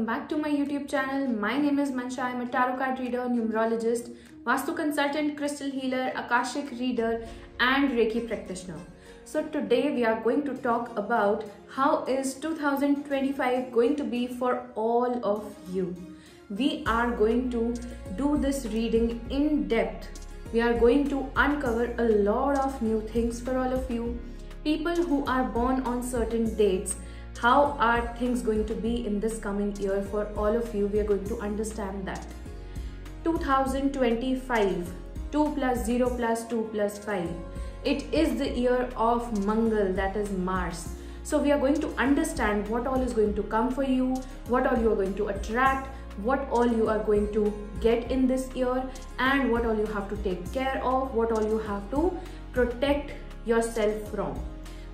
welcome back to my YouTube channel. My name is Mansha. I'm a tarot card reader, numerologist, Vastu consultant, crystal healer, Akashic reader and Reiki practitioner. So today we are going to talk about how is 2025 going to be for all of you. We are going to do this reading in depth. We are going to uncover a lot of new things for all of you. People who are born on certain dates, how are things going to be in this coming year for all of you? We are going to understand that. 2025, 2 plus 0 plus 2 plus 5. It is the year of Mangal, that is Mars. So we are going to understand what all is going to come for you, what all you are going to attract, what all you are going to get in this year, and what all you have to take care of, what all you have to protect yourself from.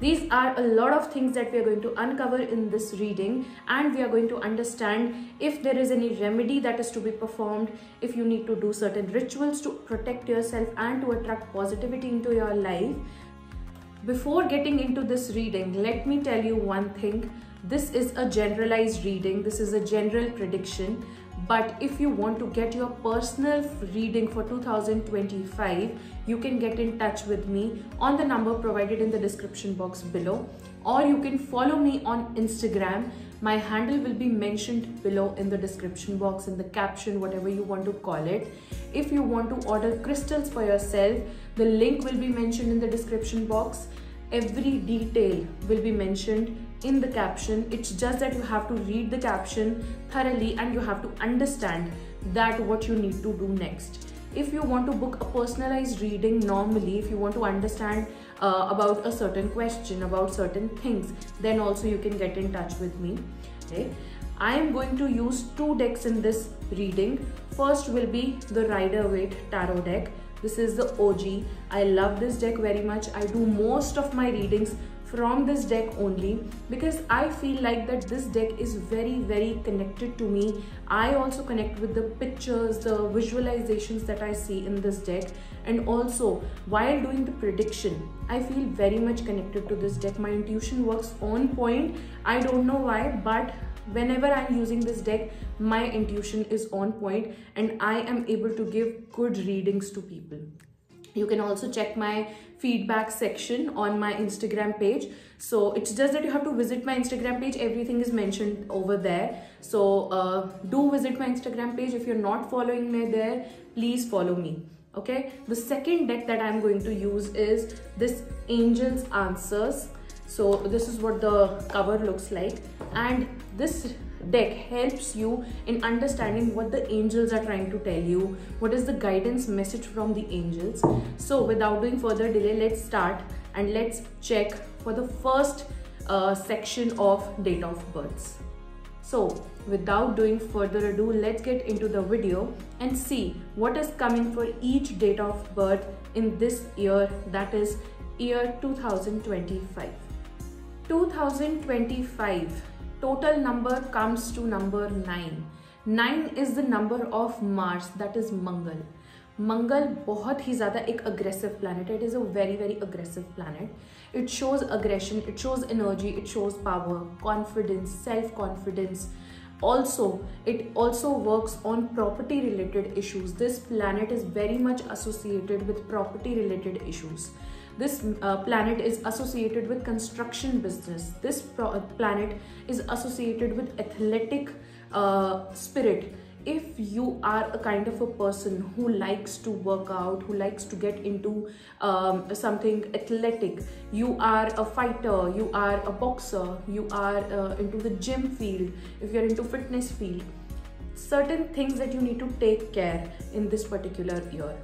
These are a lot of things that we are going to uncover in this reading, and we are going to understand if there is any remedy that is to be performed, if you need to do certain rituals to protect yourself and to attract positivity into your life. Before getting into this reading, let me tell you one thing. This is a generalized reading. This is a general prediction. But if you want to get your personal reading for 2025, you can get in touch with me on the number provided in the description box below, or you can follow me on Instagram. My handle will be mentioned below in the description box, in the caption, whatever you want to call it. If you want to order crystals for yourself, the link will be mentioned in the description box. Every detail will be mentioned in the caption. It's just that you have to read the caption thoroughly and you have to understand that what you need to do next. If you want to book a personalized reading, normally if you want to understand about a certain question, about certain things, then also you can get in touch with me. Okay? I am going to use two decks in this reading. First will be the Rider-Waite Tarot deck. This is the OG. I love this deck very much. I do most of my readings from this deck only because I feel like that this deck is very connected to me. I also connect with the pictures, the visualizations that I see in this deck, and also while doing the prediction, I feel very much connected to this deck. My intuition works on point. I don't know why, but whenever I'm using this deck, my intuition is on point and I am able to give good readings to people. You can also check my feedback section on my Instagram page. So it's just that you have to visit my Instagram page. Everything is mentioned over there. So do visit my Instagram page. If you're not following me there, please follow me. Okay. The second deck that I'm going to use is this Angel's Answers. So this is what the cover looks like, and this deck helps you in understanding what the angels are trying to tell you, what is the guidance message from the angels. So without doing further delay, let's start and let's check for the first section of date of births. So without doing further ado, let's get into the video and see what is coming for each date of birth in this year, that is year 2025. 2025 total number comes to number 9. 9 is the number of Mars, that is Mangal. Mangal बहुत ही ज़्यादा एक aggressive planet. It is a very aggressive planet. It shows aggression, it shows energy, it shows power, confidence, self-confidence. Also, it also works on property related issues. This planet is very much associated with property related issues. This planet is associated with construction business. This planet is associated with athletic spirit. If you are a kind of a person who likes to work out, who likes to get into something athletic, you are a fighter, you are a boxer, you are into the gym field, if you're into fitness field, certain things that you need to take care in this particular year.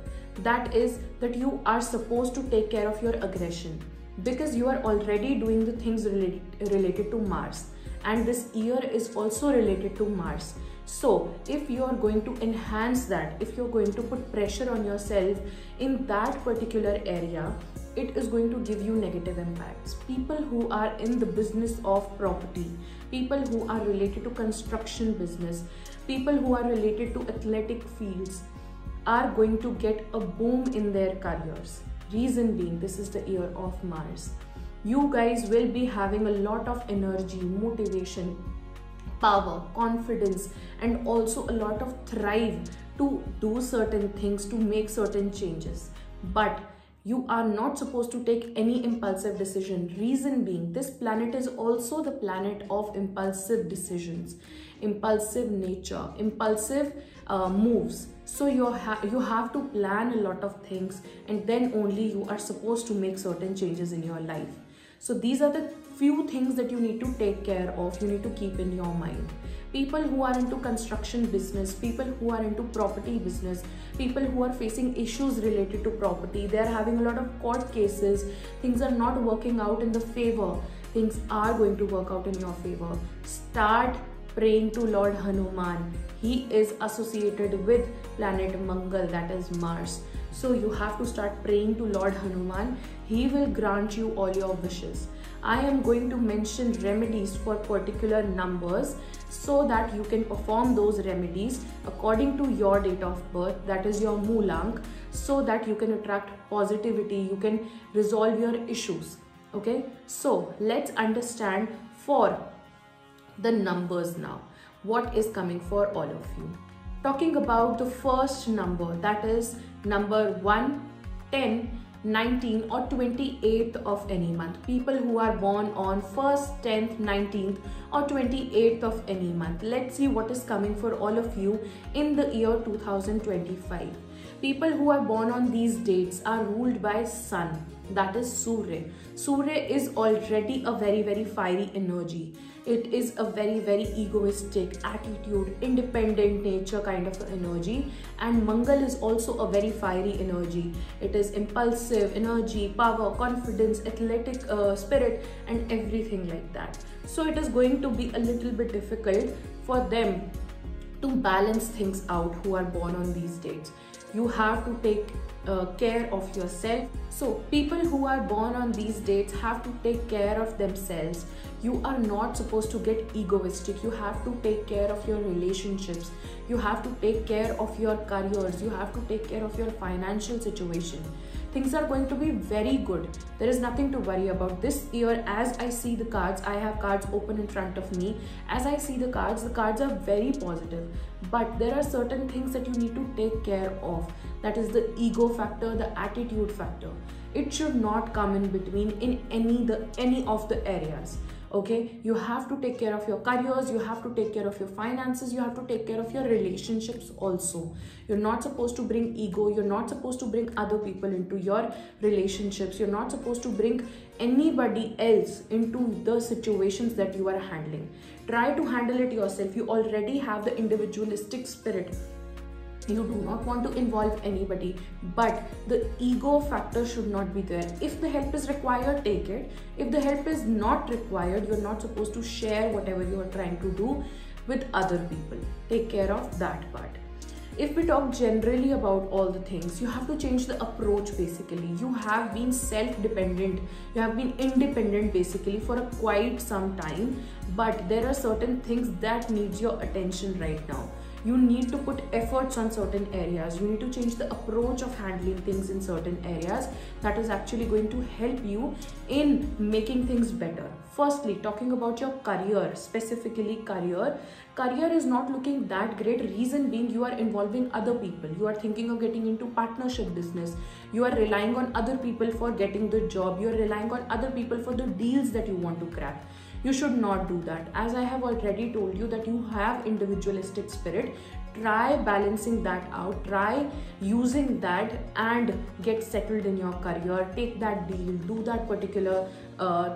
That is that you are supposed to take care of your aggression because you are already doing the things related to Mars, and this year is also related to Mars. So if you are going to enhance that, if you're going to put pressure on yourself in that particular area, it is going to give you negative impacts. People who are in the business of property, people who are related to construction business, people who are related to athletic fields are going to get a boom in their careers. Reason being, this is the year of Mars. You guys will be having a lot of energy, motivation, power, confidence, and also a lot of thrive to do certain things, to make certain changes. But you are not supposed to take any impulsive decision. Reason being, this planet is also the planet of impulsive decisions, impulsive nature, impulsive moves. So you have to plan a lot of things, and then only you are supposed to make certain changes in your life. So these are the few things that you need to take care of, you need to keep in your mind. People who are into construction business, people who are into property business, people who are facing issues related to property, they are having a lot of court cases, things are not working out in the favor, things are going to work out in your favor. Start praying to Lord Hanuman. He is associated with planet Mangal, that is Mars. So you have to start praying to Lord Hanuman. He will grant you all your wishes. I am going to mention remedies for particular numbers so that you can perform those remedies according to your date of birth, that is your Moolank, so that you can attract positivity, you can resolve your issues. Okay, so let's understand for the numbers now. What is coming for all of you? Talking about the first number, that is number 1, 10, 19 or 28th of any month. People who are born on 1st, 10th, 19th or 28th of any month. Let's see what is coming for all of you in the year 2025. People who are born on these dates are ruled by Sun, that is Surya. Surya is already a very fiery energy. It is a very egoistic attitude, independent nature kind of energy, and Mangal is also a very fiery energy. It is impulsive energy, power, confidence, athletic spirit, and everything like that. So it is going to be a little bit difficult for them to balance things out who are born on these dates. You have to take care of yourself. So people who are born on these dates have to take care of themselves. You are not supposed to get egoistic. You have to take care of your relationships. You have to take care of your careers. You have to take care of your financial situation. Things are going to be very good. There is nothing to worry about this year. As I see the cards, I have cards open in front of me. As I see the cards are very positive. But there are certain things that you need to take care of. That is the ego factor, the attitude factor. It should not come in between in any of the areas. Okay, you have to take care of your careers, you have to take care of your finances, you have to take care of your relationships also. You're not supposed to bring ego, you're not supposed to bring other people into your relationships, you're not supposed to bring anybody else into the situations that you are handling. Try to handle it yourself. You already have the individualistic spirit. You do not want to involve anybody, but the ego factor should not be there. If the help is required, take it. If the help is not required, you're not supposed to share whatever you are trying to do with other people. Take care of that part. If we talk generally about all the things, you have to change the approach basically. You have been self-dependent, you have been independent basically for quite some time, but there are certain things that needs your attention right now. You need to put efforts on certain areas. You need to change the approach of handling things in certain areas. That is actually going to help you in making things better. Firstly, talking about your career, specifically career is not looking that great. Reason being, you are involving other people. You are thinking of getting into partnership business. You are relying on other people for getting the job. You are relying on other people for the deals that you want to crack. You should not do that. As I have already told you that you have individualistic spirit, try balancing that out, try using that and get settled in your career. Take that deal, do that particular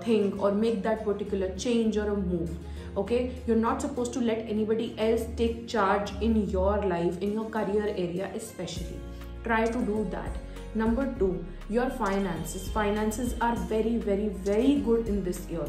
thing or make that particular change or a move. Okay, you're not supposed to let anybody else take charge in your life, in your career area especially. Try to do that. Number 2, your finances. Finances are very good in this year.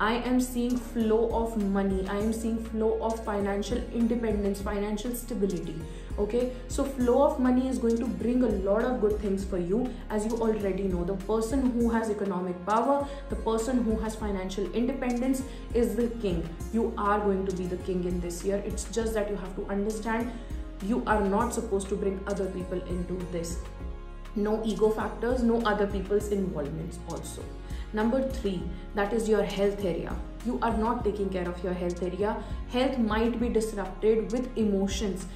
I am seeing flow of money. I am seeing flow of financial independence, financial stability. Okay, so flow of money is going to bring a lot of good things for you. As you already know, the person who has economic power, the person who has financial independence is the king. You are going to be the king in this year. It's just that you have to understand you are not supposed to bring other people into this. No ego factors, no other people's involvements also. Number 3, that is your health area. You are not taking care of your health area. Health might be disrupted with emotions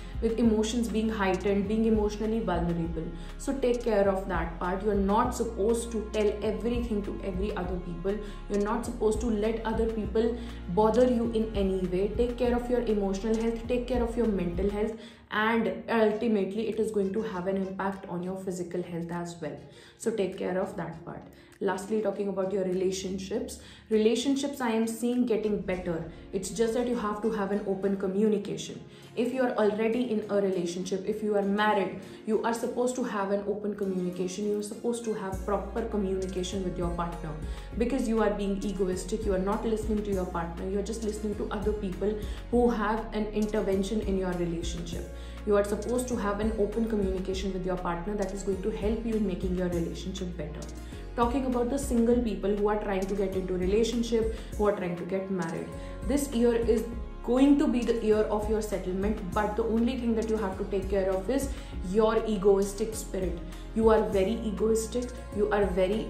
being heightened, being emotionally vulnerable. So take care of that part. You're not supposed to tell everything to every other people. You're not supposed to let other people bother you in any way. Take care of your emotional health, take care of your mental health, and ultimately it is going to have an impact on your physical health as well. So take care of that part. Lastly, talking about your relationships, I am seeing getting better. It's just that you have to have an open communication. If you are already in a relationship, if you are married, you are supposed to have an open communication. You are supposed to have proper communication with your partner, because you are being egoistic. You are not listening to your partner. You are just listening to other people who have an intervention in your relationship. You are supposed to have an open communication with your partner that is going to help you in making your relationship better. Talking about the single people who are trying to get into relationship, who are trying to get married, this year is going to be the year of your settlement, but the only thing that you have to take care of is your egoistic spirit. You are very egoistic, you are very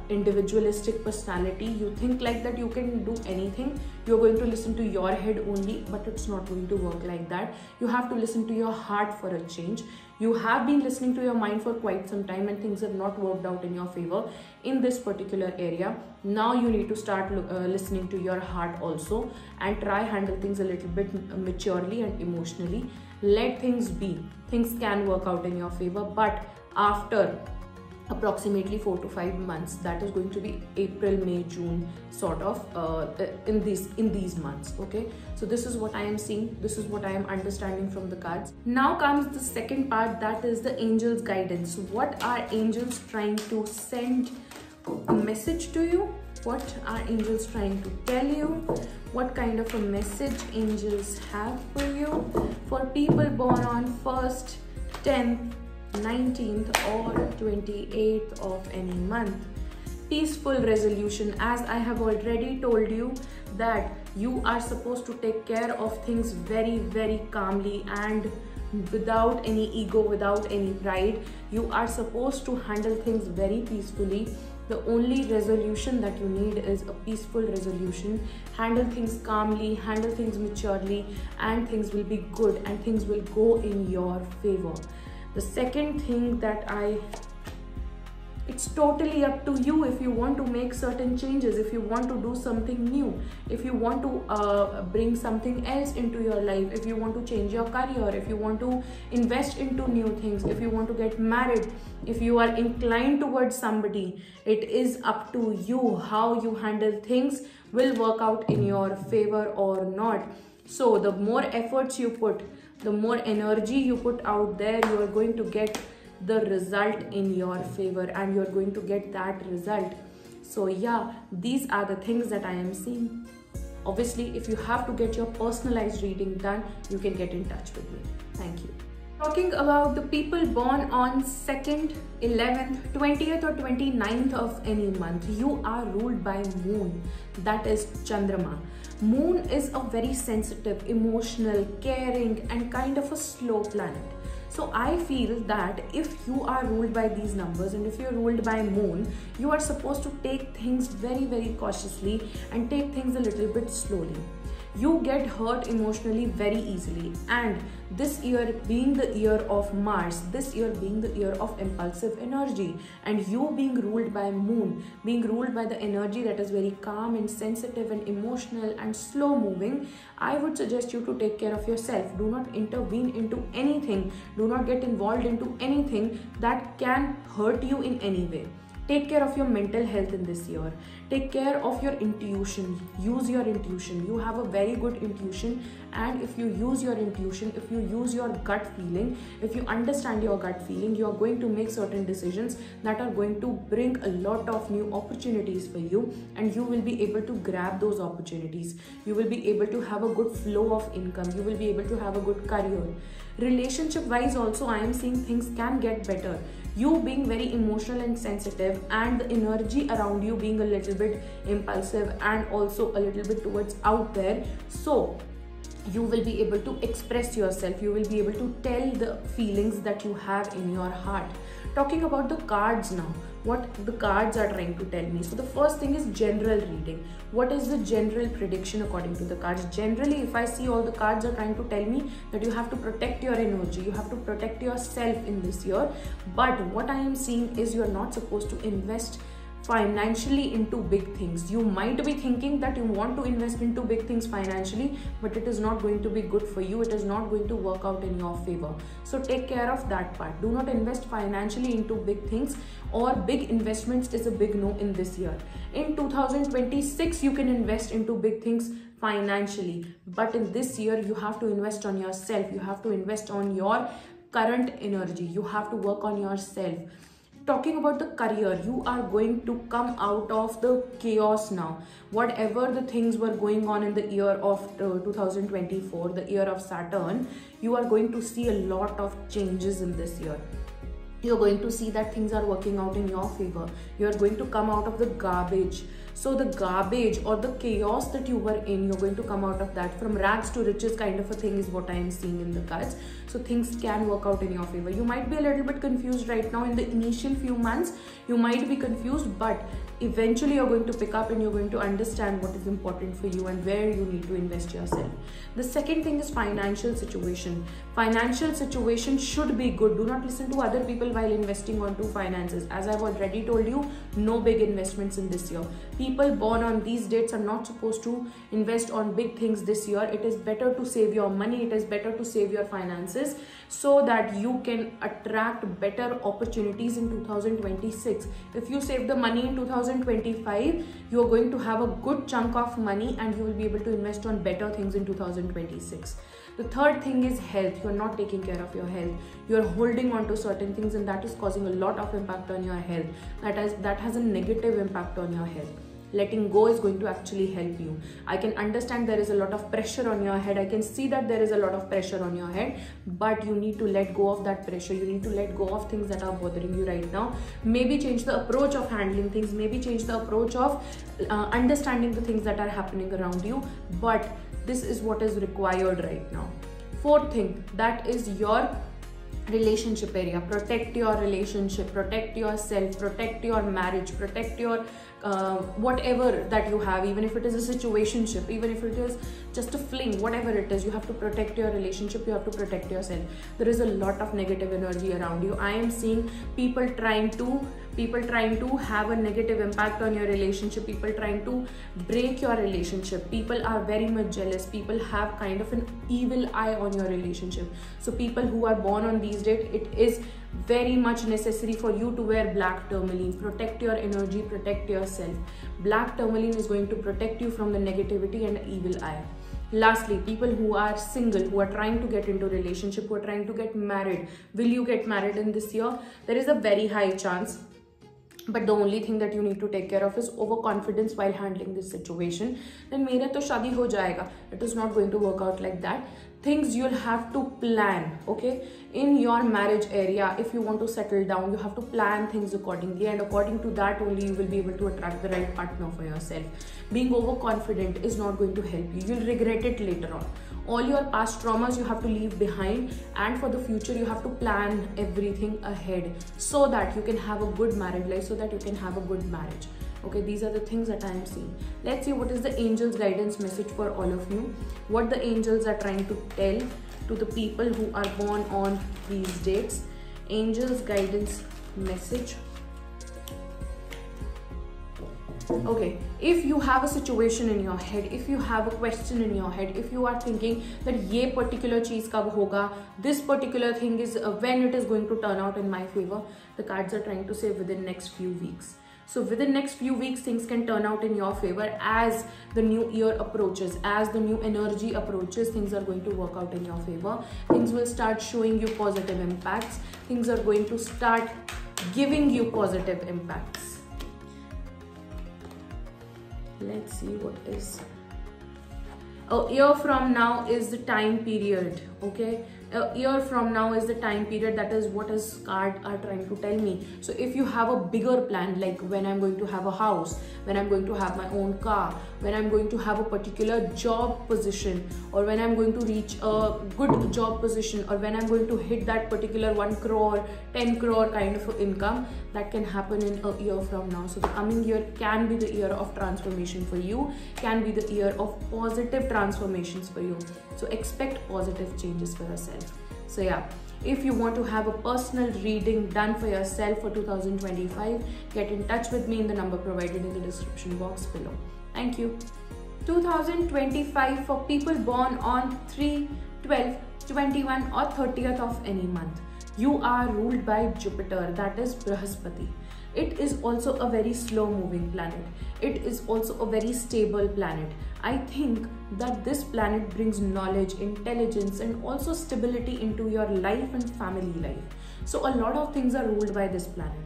individualistic personality. You think like that you can do anything. You're going to listen to your head only, but it's not going to work like that. You have to listen to your heart for a change. You have been listening to your mind for quite some time and things have not worked out in your favor in this particular area. Now you need to start listening to your heart also, and try handle things a little bit maturely and emotionally. Let things be. Things can work out in your favor, but after approximately 4 to 5 months, that is going to be April, May, June, sort of in these months. Okay, so this is what I am seeing, this is what I am understanding from the cards. Now comes the second part, that is the angels' guidance. What are angels trying to send a message to you? What are angels trying to tell you? What kind of a message angels have for you for people born on 1st, 10th, 19th or 28th of any month? Peaceful resolution. As I have already told you that you are supposed to take care of things very, very calmly and without any ego, without any pride. You are supposed to handle things very peacefully. The only resolution that you need is a peaceful resolution. Handle things calmly, handle things maturely, and things will be good and things will go in your favor. The second thing that it's totally up to you if you want to make certain changes, if you want to do something new, if you want to bring something else into your life, if you want to change your career, if you want to invest into new things, if you want to get married, if you are inclined towards somebody, it is up to you. How you handle things will work out in your favor or not. So the more efforts you put, the more energy you put out there, you are going to get the result in your favor and you're going to get that result. So yeah, these are the things that I am seeing. Obviously, if you have to get your personalized reading done, you can get in touch with me. Thank you. Talking about the people born on 2nd, 11th, 20th or 29th of any month, you are ruled by moon, that is Chandrama. Moon is a very sensitive, emotional, caring and kind of a slow planet. So I feel that if you are ruled by these numbers and if you're ruled by moon, you are supposed to take things very, very cautiously and take things a little bit slowly. You get hurt emotionally very easily, and this year being the year of Mars, this year being the year of impulsive energy, and you being ruled by moon, being ruled by the energy that is very calm and sensitive and emotional and slow moving, I would suggest you to take care of yourself. Do not intervene into anything, do not get involved into anything that can hurt you in any way. Take care of your mental health in this year. Take care of your intuition. Use your intuition. You have a very good intuition, and if you use your intuition, if you use your gut feeling, if you understand your gut feeling, you are going to make certain decisions that are going to bring a lot of new opportunities for you, and you will be able to grab those opportunities. You will be able to have a good flow of income. You will be able to have a good career. Relationship wise also, I am seeing things can get better. You being very emotional and sensitive, and the energy around you being a little bit impulsive and also a little bit towards out there, so you will be able to express yourself. You will be able to tell the feelings that you have in your heart. Talking about the cards now, what the cards are trying to tell me. So the first thing is general reading. What is the general prediction according to the cards? Generally, if I see all the cards are trying to tell me that you have to protect your energy, you have to protect yourself in this year. But what I am seeing is you're not supposed to invest financially into big things. You might be thinking that you want to invest into big things financially, but it is not going to be good for you. It is not going to work out in your favor. So take care of that part. Do not invest financially into big things, or big investments is a big no in this year. In 2026, you can invest into big things financially, but in this year, you have to invest on yourself. You have to invest on your current energy. You have to work on yourself. Talking about the career, you are going to come out of the chaos now. Whatever the things were going on in the year of 2024, the year of Saturn, you are going to see a lot of changes in this year. You're going to see that things are working out in your favor. You're going to come out of the garbage. So the garbage or the chaos that you were in, you're going to come out of that. From rags to riches kind of a thing is what I am seeing in the cards. So things can work out in your favor. You might be a little bit confused right now in the initial few months. You might be confused, but eventually you're going to pick up and you're going to understand what is important for you and where you need to invest yourself. The second thing is financial situation. Financial situation should be good. Do not listen to other people while investing onto finances. As I've already told you, no big investments in this year. People born on these dates are not supposed to invest on big things this year. It is better to save your money. It is better to save your finances so that you can attract better opportunities in 2026. If you save the money in 2025, you are going to have a good chunk of money and you will be able to invest on better things in 2026. The third thing is health. You're not taking care of your health. You're holding on to certain things and that is causing a lot of impact on your health. That has a negative impact on your health. Letting go is going to actually help you. I can understand there is a lot of pressure on your head. I can see that there is a lot of pressure on your head, but you need to let go of that pressure. You need to let go of things that are bothering you right now. Maybe change the approach of handling things. Maybe change the approach of understanding the things that are happening around you. But this is what is required right now. Fourth thing, that is your relationship area. Protect your relationship, protect yourself, protect your marriage, protect your whatever that you have, even if it is a situationship, even if it is just a fling, whatever it is, you have to protect your relationship, you have to protect yourself. There is a lot of negative energy around you. I am seeing people trying to have a negative impact on your relationship, people trying to break your relationship. People are very much jealous. People have kind of an evil eye on your relationship. So people who are born on these dates, it is very much necessary for you to wear black tourmaline. Protect your energy, protect yourself. Black tourmaline is going to protect you from the negativity and evil eye. Lastly, people who are single, who are trying to get into a relationship, who are trying to get married. Will you get married in this year? There is a very high chance. But the only thing that you need to take care of is overconfidence while handling this situation. Then mere to shadi ho jayega. It is not going to work out like that. Things you'll have to plan, okay? In your marriage area, if you want to settle down, you have to plan things accordingly, and according to that only you will be able to attract the right partner for yourself. Being overconfident is not going to help you. You'll regret it later on. All your past traumas you have to leave behind, and for the future you have to plan everything ahead so that you can have a good married life, so that you can have a good marriage. Okay, these are the things that I am seeing. Let's see what is the angels guidance message for all of you. What the angels are trying to tell to the people who are born on these dates. Angels guidance message. Okay, if you have a situation in your head, if you have a question in your head, if you are thinking that ye particular cheez kab hoga, this particular thing is when it is going to turn out in my favor, the cards are trying to say within next few weeks. So within next few weeks, things can turn out in your favor. As the new year approaches, as the new energy approaches, things are going to work out in your favor. Things will start showing you positive impacts. Things are going to start giving you positive impacts. Let's see what is. A year from now is the time period, okay? A year from now is the time period, that is what is card are trying to tell me. So if you have a bigger plan, like when I'm going to have a house, when I'm going to have my own car, when I'm going to have a particular job position, or when I'm going to reach a good job position, or when I'm going to hit that particular 1 crore, 10 crore kind of income, that can happen in a year from now. So the coming year can be the year of transformation for you, can be the year of positive transformations for you. So expect positive changes for yourself. So yeah, if you want to have a personal reading done for yourself for 2025, get in touch with me in the number provided in the description box below. Thank you. 2025 for people born on 3, 12, 21 or 30th of any month. You are ruled by Jupiter, that is Brahaspati. It is also a very slow moving planet. It is also a very stable planet. I think that this planet brings knowledge, intelligence and also stability into your life and family life. So a lot of things are ruled by this planet.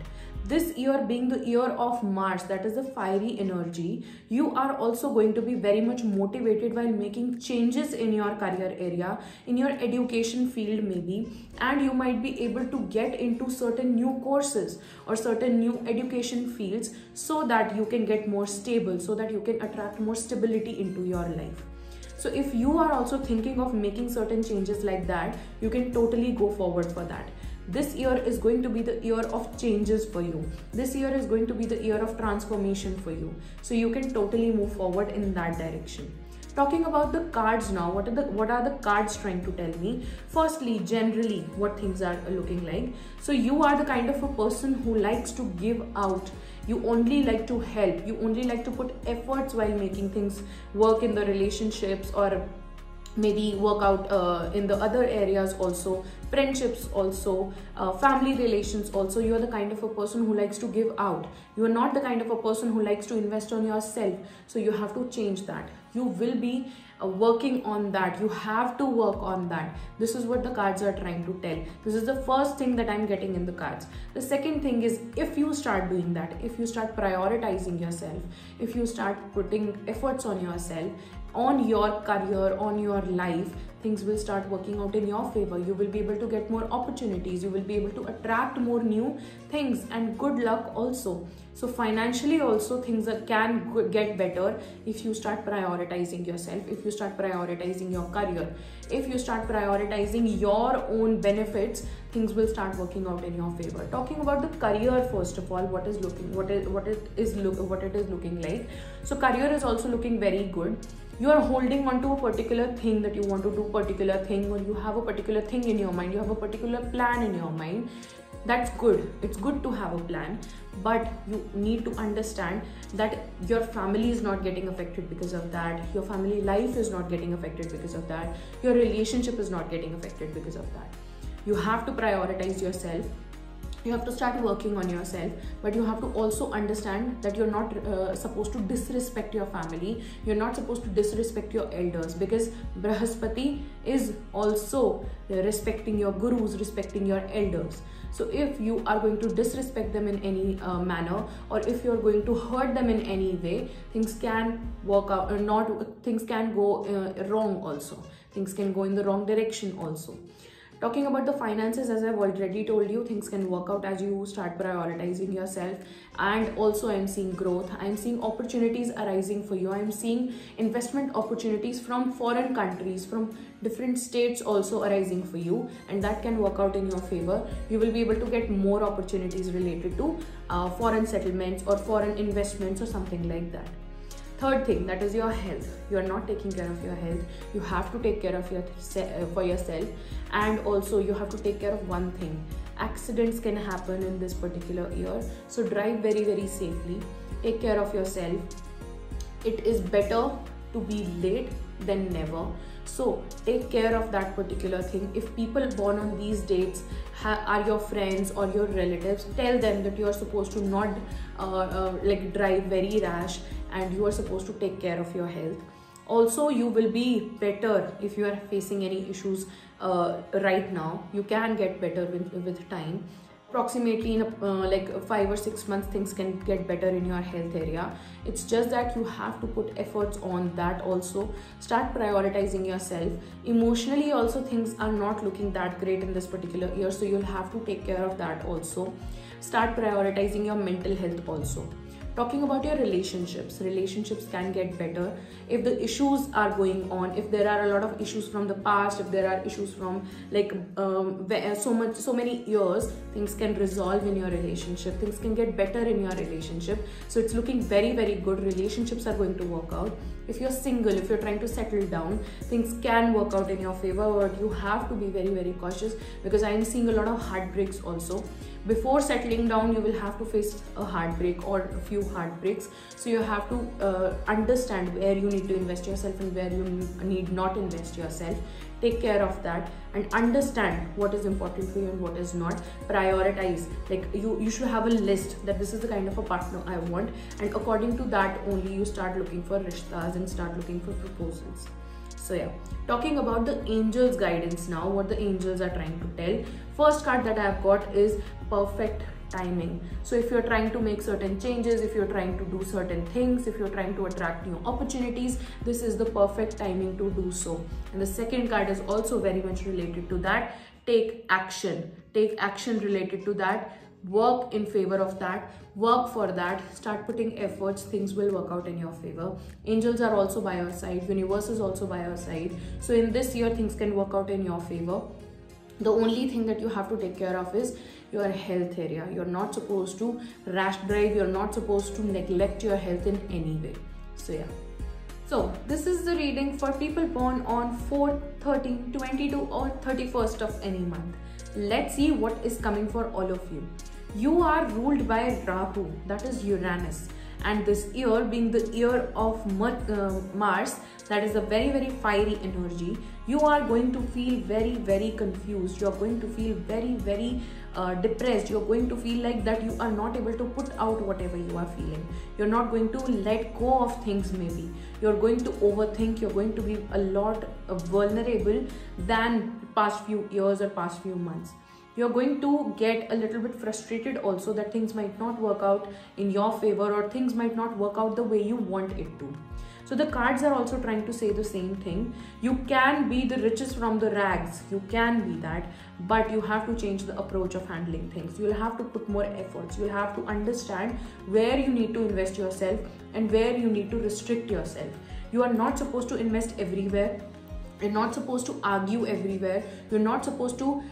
This year being the year of Mars, that is the fiery energy, you are also going to be very much motivated while making changes in your career area, in your education field maybe, and you might be able to get into certain new courses or certain new education fields so that you can get more stable, so that you can attract more stability into your life. So if you are also thinking of making certain changes like that, you can totally go forward for that. This year is going to be the year of changes for you. This year is going to be the year of transformation for you. So you can totally move forward in that direction. Talking about the cards now, what are the cards trying to tell me? Firstly, generally, what things are looking like. So you are the kind of a person who likes to give out. You only like to help. You only like to put efforts while making things work in the relationships, or maybe work out in the other areas also, friendships also, family relations also. You are the kind of a person who likes to give out. You are not the kind of a person who likes to invest on yourself. So you have to change that. You will be working on that. You have to work on that. This is what the cards are trying to tell. This is the first thing that I'm getting in the cards. The second thing is, if you start doing that, if you start prioritizing yourself, if you start putting efforts on yourself, on your career, on your life, things will start working out in your favor. You will be able to get more opportunities. You will be able to attract more new things and good luck also. So financially also things can get better if you start prioritizing yourself, if you start prioritizing your career, if you start prioritizing your own benefits, things will start working out in your favor. Talking about the career, first of all, what it is looking like. So career is also looking very good. You are holding on to a particular thing, that you want to do particular thing, or you have a particular thing in your mind, you have a particular plan in your mind. That's good. It's good to have a plan, but you need to understand that your family is not getting affected because of that. Your family life is not getting affected because of that. Your relationship is not getting affected because of that. You have to prioritize yourself. You have to start working on yourself, but you have to also understand that you're not supposed to disrespect your family. You're not supposed to disrespect your elders, because Brahaspati is also respecting your gurus, respecting your elders. So if you are going to disrespect them in any manner, or if you're going to hurt them in any way, things can work out, things can go wrong also. Things can go in the wrong direction also. Talking about the finances, as I've already told you, things can work out as you start prioritizing yourself. And also I'm seeing growth. I'm seeing opportunities arising for you. I'm seeing investment opportunities from foreign countries, from different states also arising for you, and that can work out in your favor. You will be able to get more opportunities related to foreign settlements or foreign investments or something like that. Third thing, that is your health. You are not taking care of your health. You have to take care of for yourself, and also you have to take care of one thing. Accidents can happen in this particular year, so drive very, very safely. Take care of yourself. It is better to be late than never. So take care of that particular thing. If people born on these dates are your friends or your relatives, tell them that you are supposed to not drive very rash, and you are supposed to take care of your health. Also, you will be better if you are facing any issues right now. You can get better with time. approximately in like 5 or 6 months things can get better in your health area. It's just that you have to put efforts on that also. Start prioritizing yourself. Emotionally also things are not looking that great in this particular year, so you'll have to take care of that also. Start prioritizing your mental health also. Talking about your relationships, relationships can get better if the issues are going on, if there are a lot of issues from the past, if there are issues from like so many years, things can resolve in your relationship, things can get better in your relationship. So it's looking very, very good. Relationships are going to work out. If you're single, if you're trying to settle down, things can work out in your favor, but you have to be very, very cautious, because I am seeing a lot of heartbreaks also. Before settling down, you will have to face a heartbreak or a few heartbreaks. So you have to understand where you need to invest yourself and where you need not invest yourself. Take care of that and understand what is important for you and what is not. Prioritize. Like you should have a list that this is the kind of a partner I want, and according to that only you start looking for rishtas and start looking for proposals. So yeah, talking about the angels guidance now, what the angels are trying to tell. First card that I have got is perfect timing. So if you're trying to make certain changes, if you're trying to do certain things, if you're trying to attract new opportunities, this is the perfect timing to do so. And the second card is also very much related to that. Take action. Take action related to that. Work in favor of that, work for that, start putting efforts, things will work out in your favor. Angels are also by your side, universe is also by your side. So in this year things can work out in your favor. The only thing that you have to take care of is your health area. You're not supposed to rash drive, you're not supposed to neglect your health in any way. So yeah. So this is the reading for people born on 4th, 13th, 22 or 31st of any month. Let's see what is coming for all of you. You are ruled by Rahu, that is Uranus, and this year being the year of Mars, that is a very, very fiery energy. You are going to feel very, very confused. You are going to feel very, very depressed. You are going to feel like that you are not able to put out whatever you are feeling. You're not going to let go of things maybe. You're going to overthink. You're going to be a lot vulnerable than past few years or past few months. You're going to get a little bit frustrated also that things might not work out in your favor or things might not work out the way you want it to. So the cards are also trying to say the same thing. You can be the richest from the rags. You can be that, but you have to change the approach of handling things. You'll have to put more efforts. You'll have to understand where you need to invest yourself and where you need to restrict yourself. You are not supposed to invest everywhere. You're not supposed to argue everywhere. You're not supposed to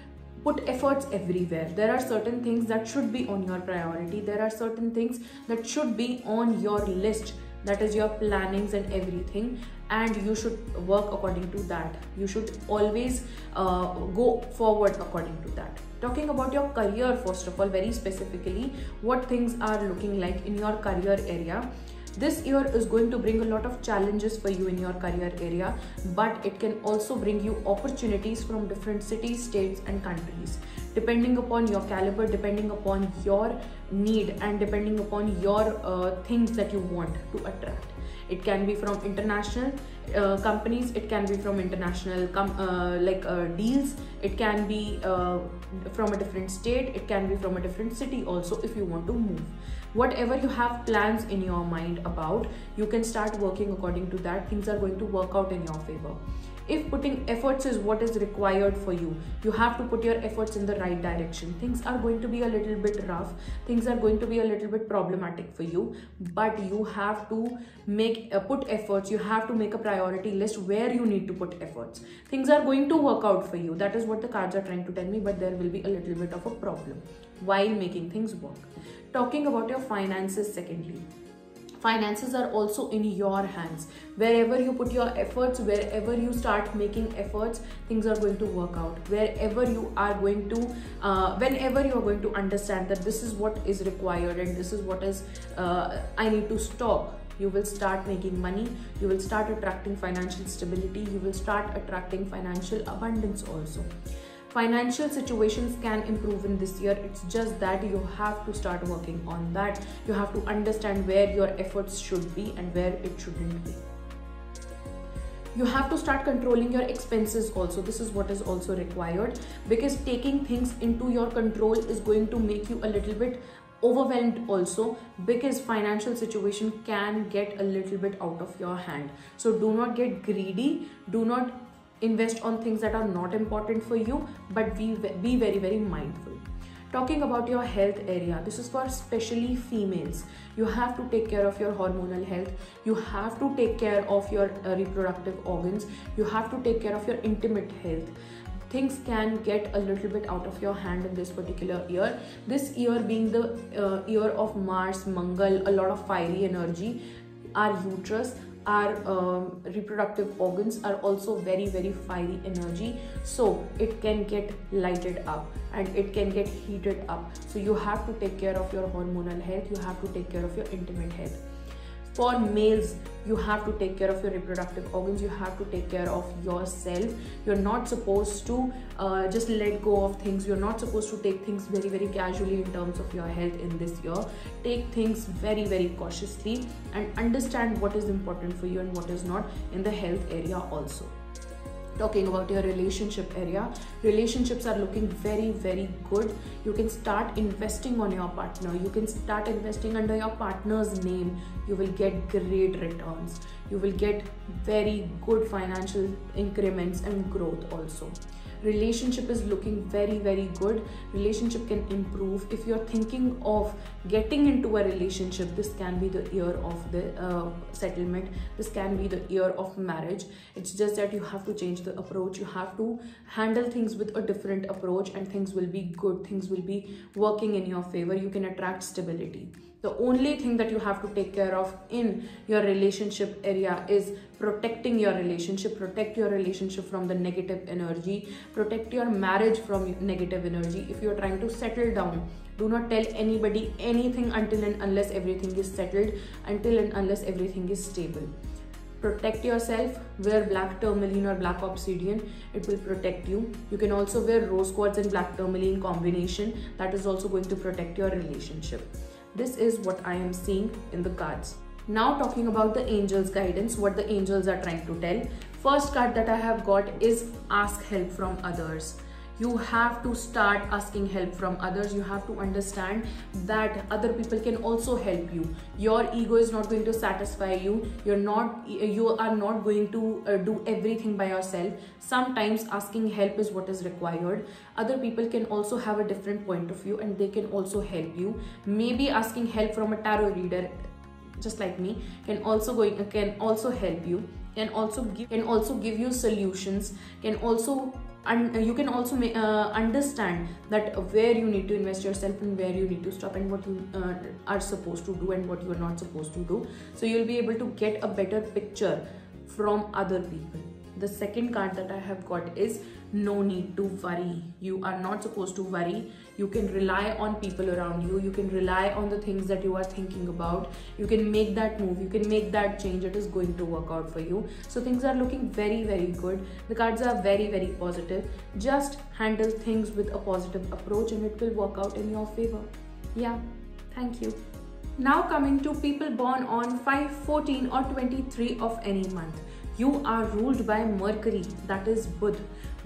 put efforts everywhere. There are certain things that should be on your priority. There are certain things that should be on your list. That is your plannings and everything. And you should work according to that. You should always go forward according to that. Talking about your career, first of all, very specifically, what things are looking like in your career area. This year is going to bring a lot of challenges for you in your career area, but it can also bring you opportunities from different cities, states and countries, depending upon your caliber, depending upon your need and depending upon your things that you want to attract. It can be from international companies, it can be from international deals, it can be from a different state, it can be from a different city also if you want to move. Whatever you have plans in your mind about, you can start working according to that. Things are going to work out in your favor. If putting efforts is what is required for you, you have to put your efforts in the right direction. Things are going to be a little bit rough. Things are going to be a little bit problematic for you, but you have to put efforts. You have to make a priority list where you need to put efforts. Things are going to work out for you. That is what the cards are trying to tell me, but there will be a little bit of a problem while making things work. Talking about your finances, secondly. Finances are also in your hands. Wherever you put your efforts, wherever you start making efforts, things are going to work out. Wherever you are going to, whenever you are going to understand that this is what is required and this is what is, I need to stop, you will start making money, you will start attracting financial stability, you will start attracting financial abundance also. Financial situations can improve in this year. It's just that you have to start working on that. You have to understand where your efforts should be and where it shouldn't be. You have to start controlling your expenses also. This is what is also required, because taking things into your control is going to make you a little bit overwhelmed also, because financial situation can get a little bit out of your hand. So do not get greedy, do not invest on things that are not important for you, but be very, very mindful. Talking about your health area, this is for especially females. You have to take care of your hormonal health. You have to take care of your reproductive organs. You have to take care of your intimate health. Things can get a little bit out of your hand in this particular year. This year being the year of Mars, Mangal, a lot of fiery energy. Our uterus, our reproductive organs are also very, very fiery energy, so it can get lighted up and it can get heated up. So you have to take care of your hormonal health, you have to take care of your intimate health. For males, you have to take care of your reproductive organs, you have to take care of yourself. You're not supposed to just let go of things. You're not supposed to take things very, very casually in terms of your health in this year. Take things very, very cautiously and understand what is important for you and what is not in the health area also. Talking about your relationship area, relationships are looking very, very good. You can start investing on your partner. You can start investing under your partner's name. You will get great returns. You will get very good financial increments and growth also. Relationship is looking very, very good. Relationship can improve. If you're thinking of getting into a relationship, this can be the year of the settlement. This can be the year of marriage. It's just that you have to change the approach. You have to handle things with a different approach, and things will be good. Things will be working in your favor. You can attract stability. The only thing that you have to take care of in your relationship area is protecting your relationship. Protect your relationship from the negative energy. Protect your marriage from negative energy. If you're trying to settle down, do not tell anybody anything until and unless everything is settled, until and unless everything is stable. Protect yourself. Wear black tourmaline or black obsidian. It will protect you. You can also wear rose quartz and black tourmaline combination. That is also going to protect your relationship. This is what I am seeing in the cards. Now talking about the angels' guidance, what the angels are trying to tell. First card that I have got is ask help from others. You have to start asking help from others. You have to understand that other people can also help you. Your ego is not going to satisfy you. You are not going to do everything by yourself. Sometimes asking help is what is required. Other people can also have a different point of view and they can also help you. Maybe asking help from a tarot reader, just like me, can also help you. Can also give you solutions. You can also understand that where you need to invest yourself and where you need to stop, and what you are supposed to do and what you are not supposed to do. So you'll be able to get a better picture from other people. The second card that I have got is no need to worry. You are not supposed to worry. You can rely on people around you. You can rely on the things that you are thinking about. You can make that move. You can make that change. It is going to work out for you. So things are looking very, very good. The cards are very, very positive. Just handle things with a positive approach and it will work out in your favor. Yeah, thank you. Now coming to people born on 5, 14 or 23 of any month. You are ruled by Mercury, that is Budh.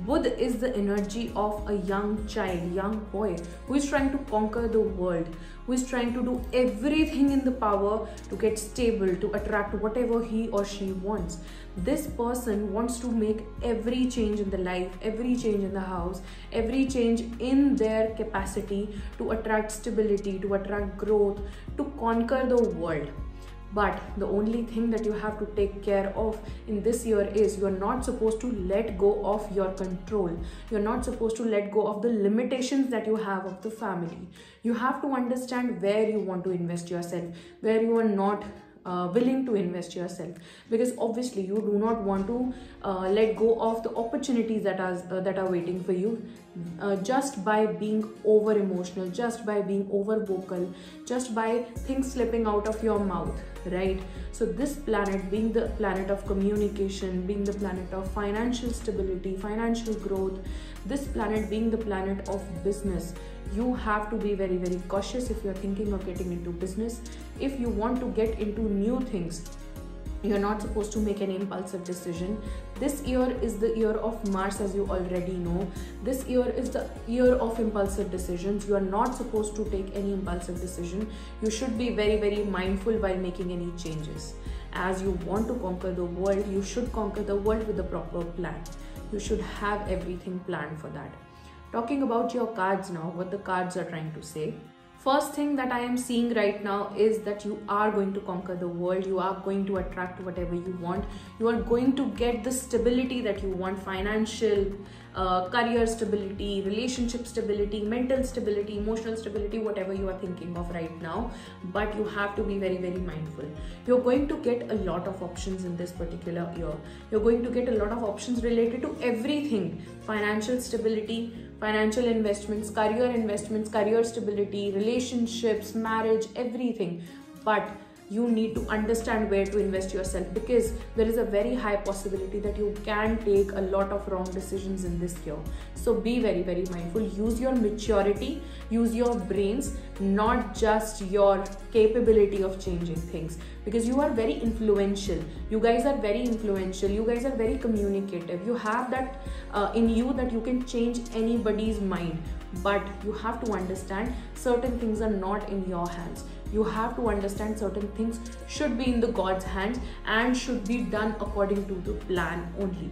Budh is the energy of a young child, young boy who is trying to conquer the world, who is trying to do everything in the power to get stable, to attract whatever he or she wants. This person wants to make every change in the life, every change in the house, every change in their capacity to attract stability, to attract growth, to conquer the world. But the only thing that you have to take care of in this year is you're not supposed to let go of your control. You're not supposed to let go of the limitations that you have of the family. You have to understand where you want to invest yourself, where you are not willing to invest yourself, because obviously you do not want to let go of the opportunities that are waiting for you just by being over emotional, just by being over vocal, just by things slipping out of your mouth, right? So this planet being the planet of communication, being the planet of financial stability, financial growth, this planet being the planet of business, you have to be very, very cautious if you're thinking of getting into business. If you want to get into new things, You're not supposed to make any impulsive decision. This year is the year of Mars, as you already know. This year is the year of impulsive decisions. You are not supposed to take any impulsive decision. You should be very, very mindful while making any changes. As you want to conquer the world, you should conquer the world with a proper plan. You should have everything planned for that. Talking about your cards now, what the cards are trying to say. First thing that I am seeing right now is that you are going to conquer the world. You are going to attract whatever you want. You are going to get the stability that you want, financial, career stability, relationship stability, mental stability, emotional stability, whatever you are thinking of right now. But you have to be very, very mindful. You're going to get a lot of options in this particular year. You're going to get a lot of options related to everything: financial stability, financial investments, career stability, relationships, marriage, everything. But you need to understand where to invest yourself, because there is a very high possibility that you can take a lot of wrong decisions in this year. So be very, very mindful. Use your maturity, use your brains, not just your capability of changing things, because you are very influential. You guys are very influential. You guys are very communicative. You have that in you that you can change anybody's mind. But you have to understand certain things are not in your hands. You have to understand certain things should be in the God's hands and should be done according to the plan only.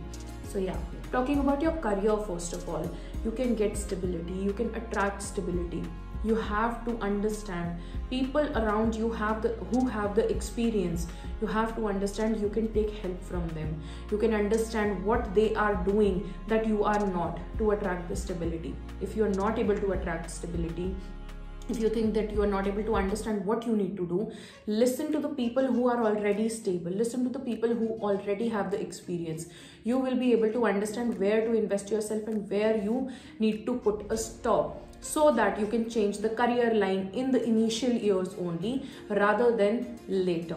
So yeah, talking about your career, first of all, you can get stability, you can attract stability. You have to understand people around you who have the experience. You have to understand you can take help from them. You can understand what they are doing that you are not, to attract the stability. If you are not able to attract stability, if you think that you are not able to understand what you need to do, listen to the people who are already stable. Listen to the people who already have the experience. You will be able to understand where to invest yourself and where you need to put a stop, so that you can change the career line in the initial years only rather than later.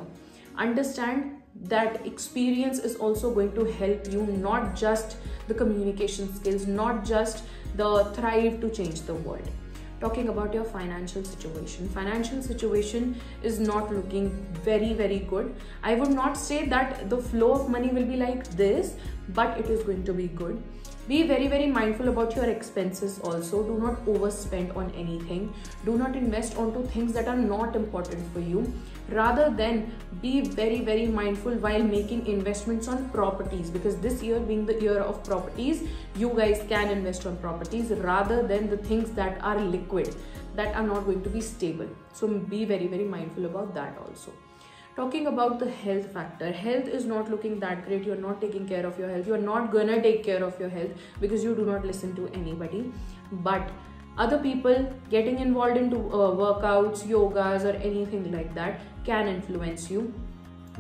Understand that experience is also going to help you, not just the communication skills, not just the thrive to change the world. Talking about your financial situation. Financial situation is not looking very, very good. I would not say that the flow of money will be like this, but it is going to be good. Be very, very mindful about your expenses also. Do not overspend on anything. Do not invest onto things that are not important for you. Rather than be very, very mindful while making investments on properties, because this year being the year of properties, you guys can invest on properties rather than the things that are liquid, that are not going to be stable. So be very, very mindful about that also. Talking about the health factor, health is not looking that great. You're not taking care of your health. You're not gonna take care of your health because you do not listen to anybody. But other people getting involved into workouts, yogas, or anything like that can influence you.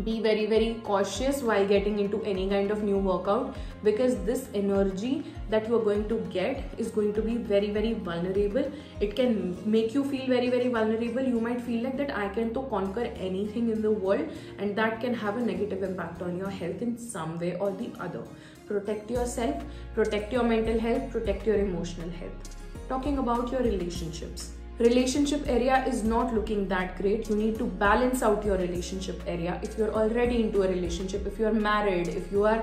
Be very, very cautious while getting into any kind of new workout, because this energy that you are going to get is going to be very, very vulnerable. It can make you feel very, very vulnerable. You might feel like that I can to conquer anything in the world, and that can have a negative impact on your health in some way or the other. Protect yourself, protect your mental health, protect your emotional health. Talking about your relationships. Relationship area is not looking that great. You need to balance out your relationship area. If you're already into a relationship, if you're married, if you are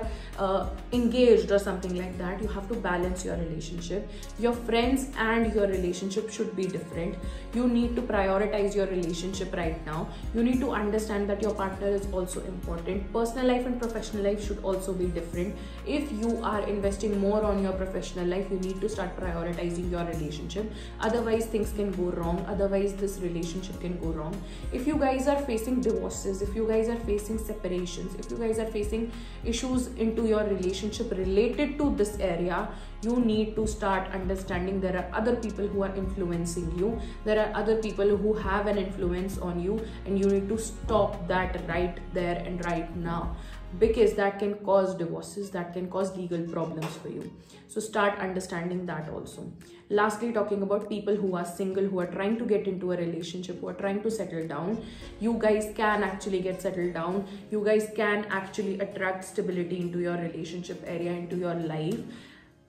engaged or something like that, you have to balance your relationship. Your friends and your relationship should be different. You need to prioritize your relationship right now. You need to understand that your partner is also important. Personal life and professional life should also be different. If you are investing more on your professional life, you need to start prioritizing your relationship. Otherwise, things can go wrong. Otherwise, this relationship can go wrong. If you guys are facing divorces, if you guys are facing separations, if you guys are facing issues into your relationship related to this area, you need to start understanding there are other people who are influencing you. There are other people who have an influence on you, and you need to stop that right there and right now, because that can cause divorces, that can cause legal problems for you. So start understanding that also. Lastly, talking about people who are single, who are trying to get into a relationship, who are trying to settle down, you guys can actually get settled down. You guys can actually attract stability into your relationship area, into your life.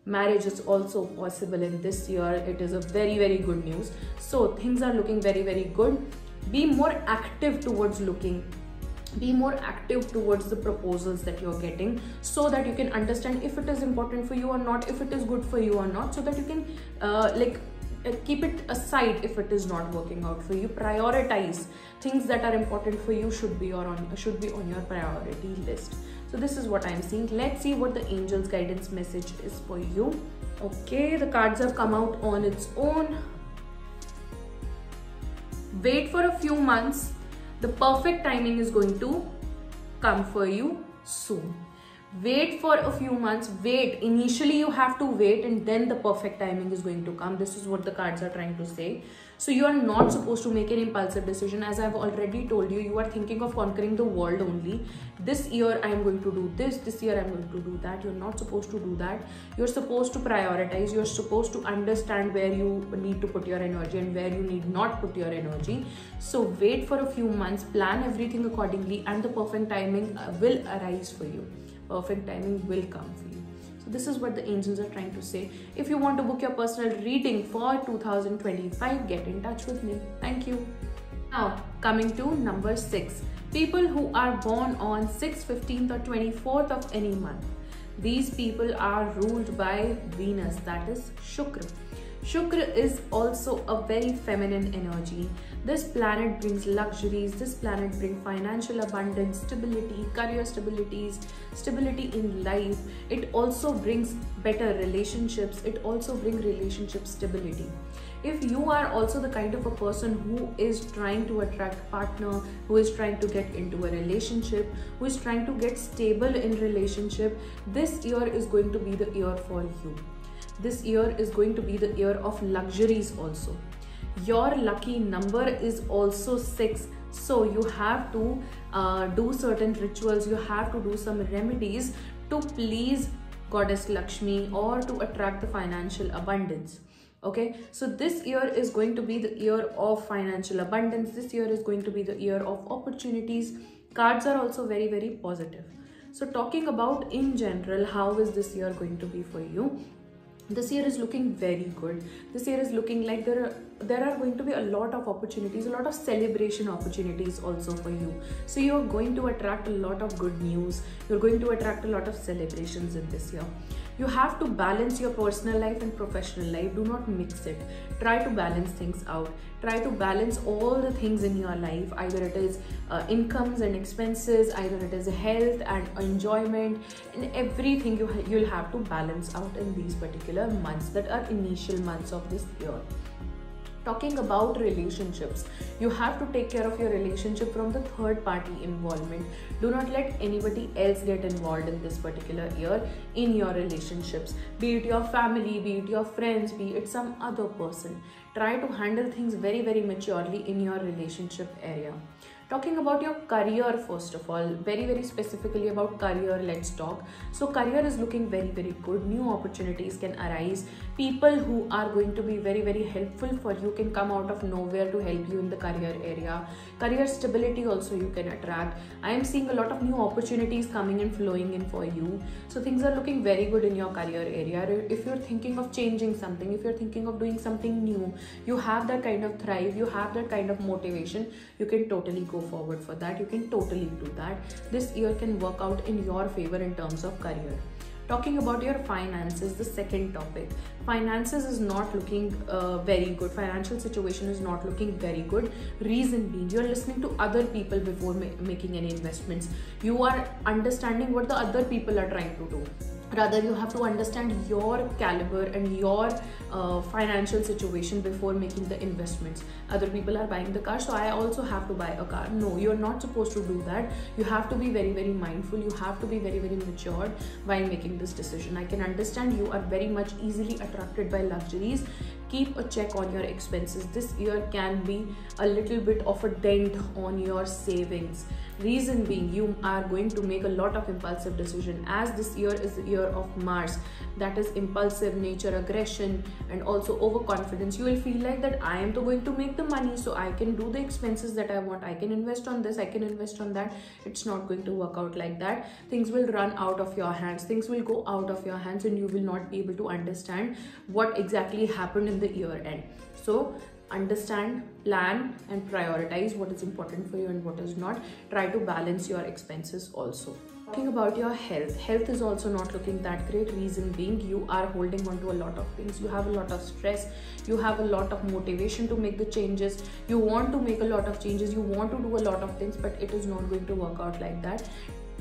Marriage is also possible in this year. It is a very, very good news. So things are looking very, very good. Be more active towards looking Be more active towards the proposals that you're getting, so that you can understand if it is important for you or not, if it is good for you or not, so that you can keep it aside if it is not working out for you. Prioritize things that are important for you, should be on your priority list. So this is what I'm seeing. Let's see what the angels guidance message is for you. Okay, the cards have come out on its own. Wait for a few months. The perfect timing is going to come for you soon. Wait for a few months. Wait. Initially you have to wait, and then the perfect timing is going to come. This is what the cards are trying to say. So you are not supposed to make an impulsive decision. As I've already told you, you are thinking of conquering the world only. This year I am going to do this. This year I am going to do that. You're not supposed to do that. You're supposed to prioritize. You're supposed to understand where you need to put your energy and where you need not put your energy. So wait for a few months, plan everything accordingly, and the perfect timing will arise for you. Perfect timing will come for you. So this is what the angels are trying to say. If you want to book your personal reading for 2025, get in touch with me. Thank you. Now coming to number 6. People who are born on 6th, 15th or 24th of any month. These people are ruled by Venus, that is Shukra. Shukra is also a very feminine energy. This planet brings luxuries, this planet brings financial abundance, stability, career stabilities, stability in life. It also brings better relationships. It also brings relationship stability. If you are also the kind of a person who is trying to attract a partner, who is trying to get into a relationship, who is trying to get stable in relationship, this year is going to be the year for you. This year is going to be the year of luxuries also. Your lucky number is also 6. So you have to do certain rituals, you have to do some remedies to please Goddess Lakshmi or to attract the financial abundance. Okay, so this year is going to be the year of financial abundance. This year is going to be the year of opportunities. Cards are also very, very positive. So talking about in general, how is this year going to be for you? This year is looking very good. This year is looking like there are going to be a lot of opportunities, a lot of celebration opportunities also for you. So you're going to attract a lot of good news. You're going to attract a lot of celebrations in this year. You have to balance your personal life and professional life. Do not mix it. Try to balance things out. Try to balance all the things in your life. Either it is incomes and expenses, either it is health and enjoyment, and everything you'll have to balance out in these particular months that are initial months of this year. Talking about relationships, you have to take care of your relationship from the third party involvement. Do not let anybody else get involved in this particular year in your relationships. Be it your family, be it your friends, be it some other person. Try to handle things very, very maturely in your relationship area. Talking about your career, first of all, very, very specifically about career, let's talk. So career is looking very, very good. New opportunities can arise. People who are going to be very, very helpful for you can come out of nowhere to help you in the career area. Career stability also you can attract. I am seeing a lot of new opportunities coming and flowing in for you. So things are looking very good in your career area. If you're thinking of changing something, if you're thinking of doing something new, you have that kind of thrive, you have that kind of motivation, you can totally go forward for that. You can totally do that. This year can work out in your favor in terms of career. Talking about your finances, the second topic. Finances is not looking very good. Financial situation is not looking very good. Reason being, you're listening to other people before making any investments. You are understanding what the other people are trying to do. Rather, you have to understand your caliber and your financial situation before making the investments. Other people are buying the car, so I also have to buy a car. No, you're not supposed to do that. You have to be very, very mindful. You have to be very, very matured while making this decision. I can understand you are very much easily attracted by luxuries. Keep a check on your expenses. This year can be a little bit of a dent on your savings. Reason being, you are going to make a lot of impulsive decision, as this year is the year of Mars, that is impulsive nature, aggression, and also overconfidence. You will feel like that I am going to make the money, so I can do the expenses that I want. I can invest on this, I can invest on that. It's not going to work out like that. Things will run out of your hands. Things will go out of your hands, and you will not be able to understand what exactly happened in the year end. So Understand, plan, and prioritize what is important for you and what is not. Try to balance your expenses also. Talking about your health is also not looking that great. Reason being, you are holding on to a lot of things. You have a lot of stress, you have a lot of motivation to make the changes, you want to make a lot of changes, you want to do a lot of things, but it is not going to work out like that.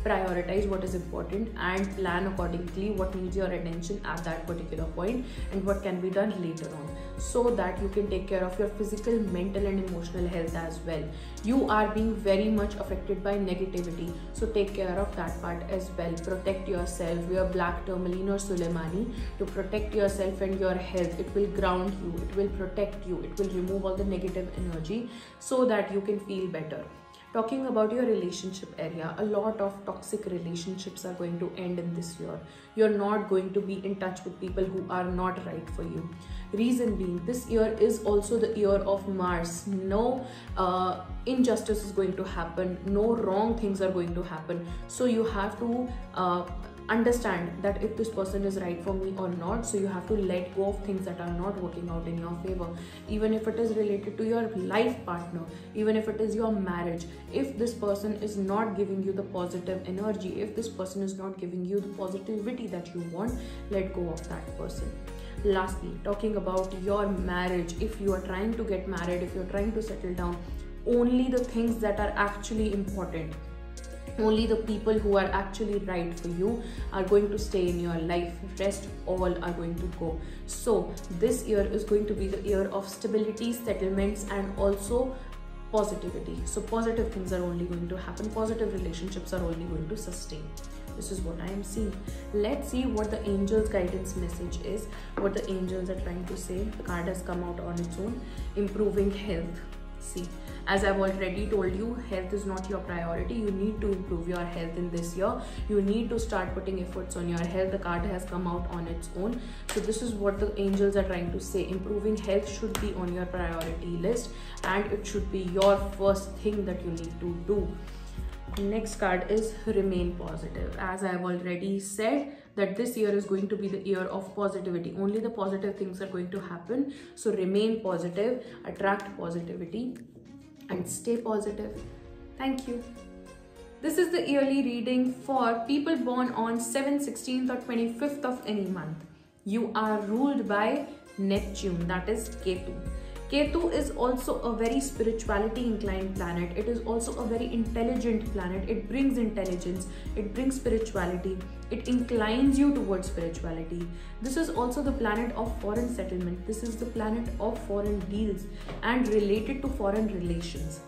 Prioritize what is important and plan accordingly what needs your attention at that particular point and what can be done later on, so that you can take care of your physical, mental and emotional health as well. You are being very much affected by negativity, so take care of that part as well. Protect yourself. Wear black tourmaline or Suleimani to protect yourself and your health. It will ground you, it will protect you, it will remove all the negative energy so that you can feel better. Talking about your relationship area, a lot of toxic relationships are going to end in this year. You're not going to be in touch with people who are not right for you. Reason being, this year is also the year of Mars. No injustice is going to happen, no wrong things are going to happen. So you have to understand that if this person is right for me or not. So you have to let go of things that are not working out in your favor, even if it is related to your life partner, even if it is your marriage. If this person is not giving you the positive energy, if this person is not giving you the positivity that you want, let go of that person. Lastly, talking about your marriage, if you are trying to get married, if you're trying to settle down, only the things that are actually important, only the people who are actually right for you are going to stay in your life. Rest all are going to go. So this year is going to be the year of stability, settlements and also positivity. So positive things are only going to happen, positive relationships are only going to sustain. This is what I am seeing. Let's see what the angels' guidance message is, what the angels are trying to say. The card has come out on its own. Improving health. See, as I've already told you, health is not your priority. You need to improve your health in this year. You need to start putting efforts on your health. The card has come out on its own. So this is what the angels are trying to say. Improving health should be on your priority list and it should be your first thing that you need to do. Next card is remain positive. As I have already said, that this year is going to be the year of positivity. Only the positive things are going to happen. So remain positive, attract positivity and stay positive. Thank you. This is the yearly reading for people born on 7th, 16th or 25th of any month. You are ruled by Neptune, that is Ketu. Ketu is also a very spirituality inclined planet. It is also a very intelligent planet. It brings intelligence, it brings spirituality, it inclines you towards spirituality. This is also the planet of foreign settlement. This is the planet of foreign deals and related to foreign relations.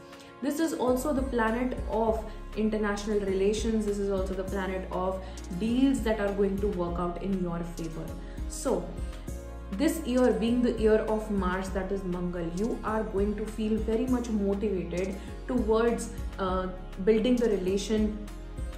This is also the planet of international relations. This is also the planet of deals that are going to work out in your favor. So this year being the year of Mars, that is Mangal, you are going to feel very much motivated towards building the relation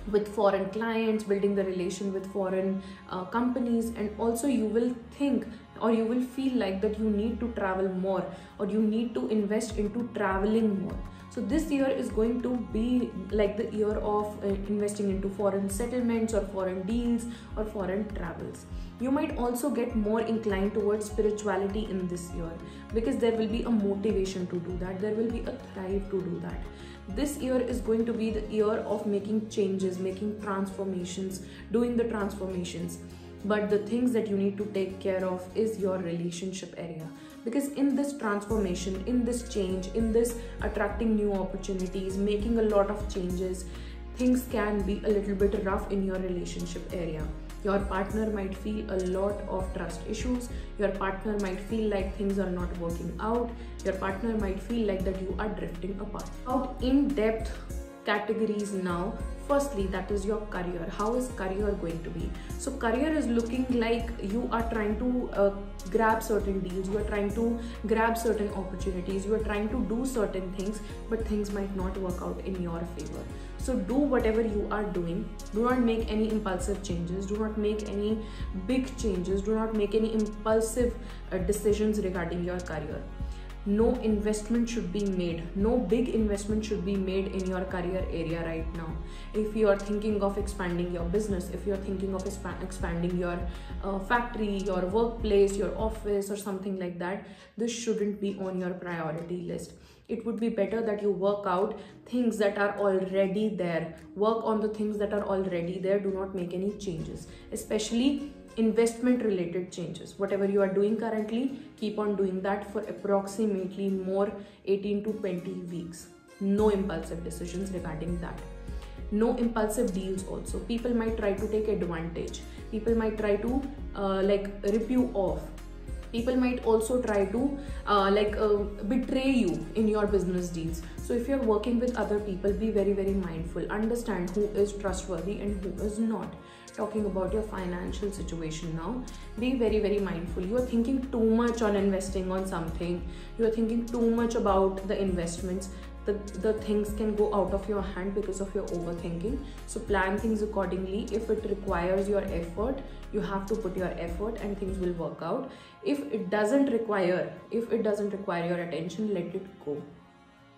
with foreign clients, building the relation with foreign companies, and also you will think or you will feel like that you need to travel more or you need to invest into traveling more. So this year is going to be like the year of investing into foreign settlements or foreign deals or foreign travels. You might also get more inclined towards spirituality in this year because there will be a motivation to do that. There will be a thrive to do that. This year is going to be the year of making changes, making transformations, doing the transformations. But the things that you need to take care of is your relationship area. Because in this transformation, in this change, in this attracting new opportunities, making a lot of changes, things can be a little bit rough in your relationship area. Your partner might feel a lot of trust issues. Your partner might feel like things are not working out. Your partner might feel like that you are drifting apart. Out in-depth categories now. Firstly, that is your career. How is career going to be? So career is looking like you are trying to grab certain deals, you are trying to grab certain opportunities, you are trying to do certain things, but things might not work out in your favor. So do whatever you are doing. Do not make any impulsive changes. Do not make any big changes. Do not make any impulsive decisions regarding your career. No investment should be made. No big investment should be made in your career area right now. If you are thinking of expanding your business, if you are thinking of expanding your factory, your workplace, your office or something like that, this shouldn't be on your priority list. It would be better that you work out things that are already there. Work on the things that are already there. Do not make any changes, especially investment related changes. Whatever you are doing currently, keep on doing that for approximately more 18 to 20 weeks. No impulsive decisions regarding that. No impulsive deals also. People might try to take advantage. People might try to rip you off. People might also try to betray you in your business deals. So if you're working with other people, be very, very mindful. Understand who is trustworthy and who is not. Talking about your financial situation now, be very, very mindful. You are thinking too much on investing on something. You are thinking too much about the investments. The things can go out of your hand because of your overthinking. So plan things accordingly. If it requires your effort, you have to put your effort and things will work out. If it doesn't require your attention, let it go.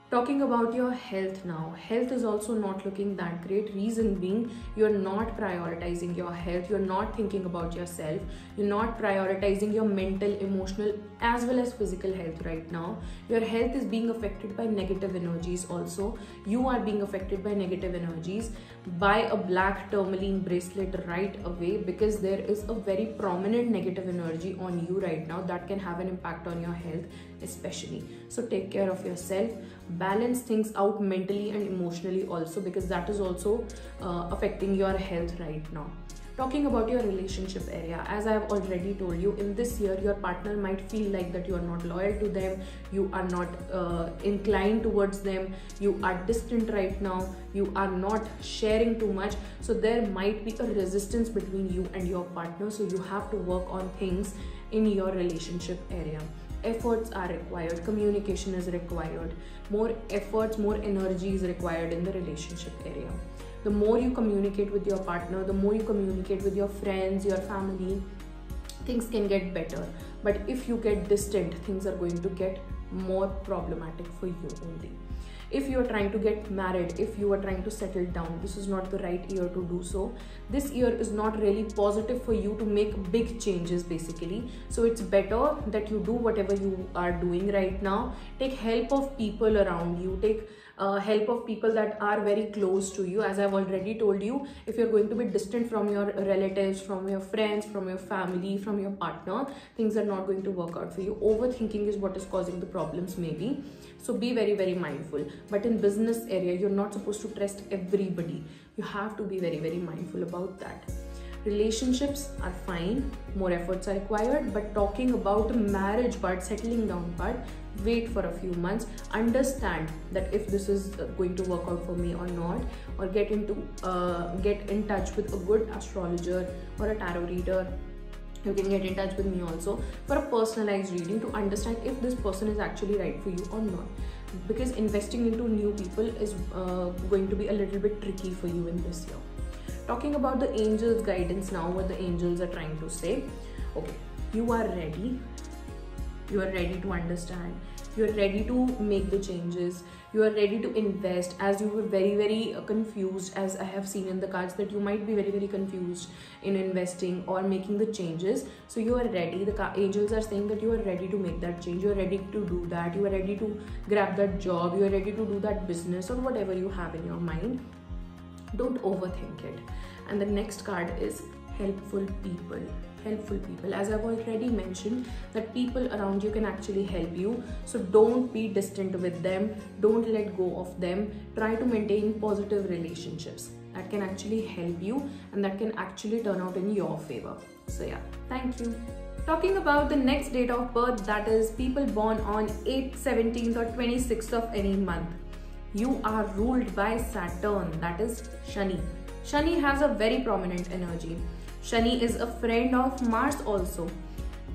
Talking about your health now, health is also not looking that great. Reason being, you're not prioritizing your health, you're not thinking about yourself, you're not prioritizing your mental, emotional as well as physical health right now. Your health is being affected by negative energies also. You are being affected by negative energies. Buy a black tourmaline bracelet right away, because there is a very prominent negative energy on you right now that can have an impact on your health especially. So take care of yourself. Balance things out mentally and emotionally also, because that is also affecting your health right now. Talking about your relationship area, as I have already told you, in this year your partner might feel like that you are not loyal to them, you are not inclined towards them, you are distant right now, you are not sharing too much. So there might be a resistance between you and your partner. So you have to work on things in your relationship area. Efforts are required, communication is required, more efforts, more energy is required in the relationship area. The more you communicate with your partner, the more you communicate with your friends, your family, things can get better. But if you get distant, things are going to get more problematic for you only. If you are trying to get married, if you are trying to settle down, this is not the right year to do so. This year is not really positive for you to make big changes basically. So it's better that you do whatever you are doing right now. Take help of people around you. Take help of people that are very close to you. As I've already told you, if you're going to be distant from your relatives, from your friends, from your family, from your partner, things are not going to work out for you. Overthinking is what is causing the problems maybe. So be very, very mindful. But in business area, you're not supposed to trust everybody. You have to be very, very mindful about that. Relationships are fine, more efforts are required, but talking about the marriage part, settling down part, wait for a few months. Understand that if this is going to work out for me or not, or get in touch with a good astrologer or a tarot reader. You can get in touch with me also for a personalized reading to understand if this person is actually right for you or not, because investing into new people is going to be a little bit tricky for you in this year. Talking about the angels' guidance now, what the angels are trying to say. Okay, you are ready. You are ready to understand. You are ready to make the changes. You are ready to invest, as you were very, very confused, as I have seen in the cards that you might be very, very confused in investing or making the changes. So you are ready. The angels are saying that you are ready to make that change. You are ready to do that. You are ready to grab that job. You are ready to do that business or whatever you have in your mind. Don't overthink it. And the next card is helpful people. Helpful people, as I've already mentioned, that people around you can actually help you. So don't be distant with them, don't let go of them. Try to maintain positive relationships that can actually help you and that can actually turn out in your favor. So yeah, thank you. Talking about the next date of birth, that is people born on 8th, 17th or 26th of any month. You are ruled by Saturn, that is Shani. Shani has a very prominent energy. Shani is a friend of Mars also.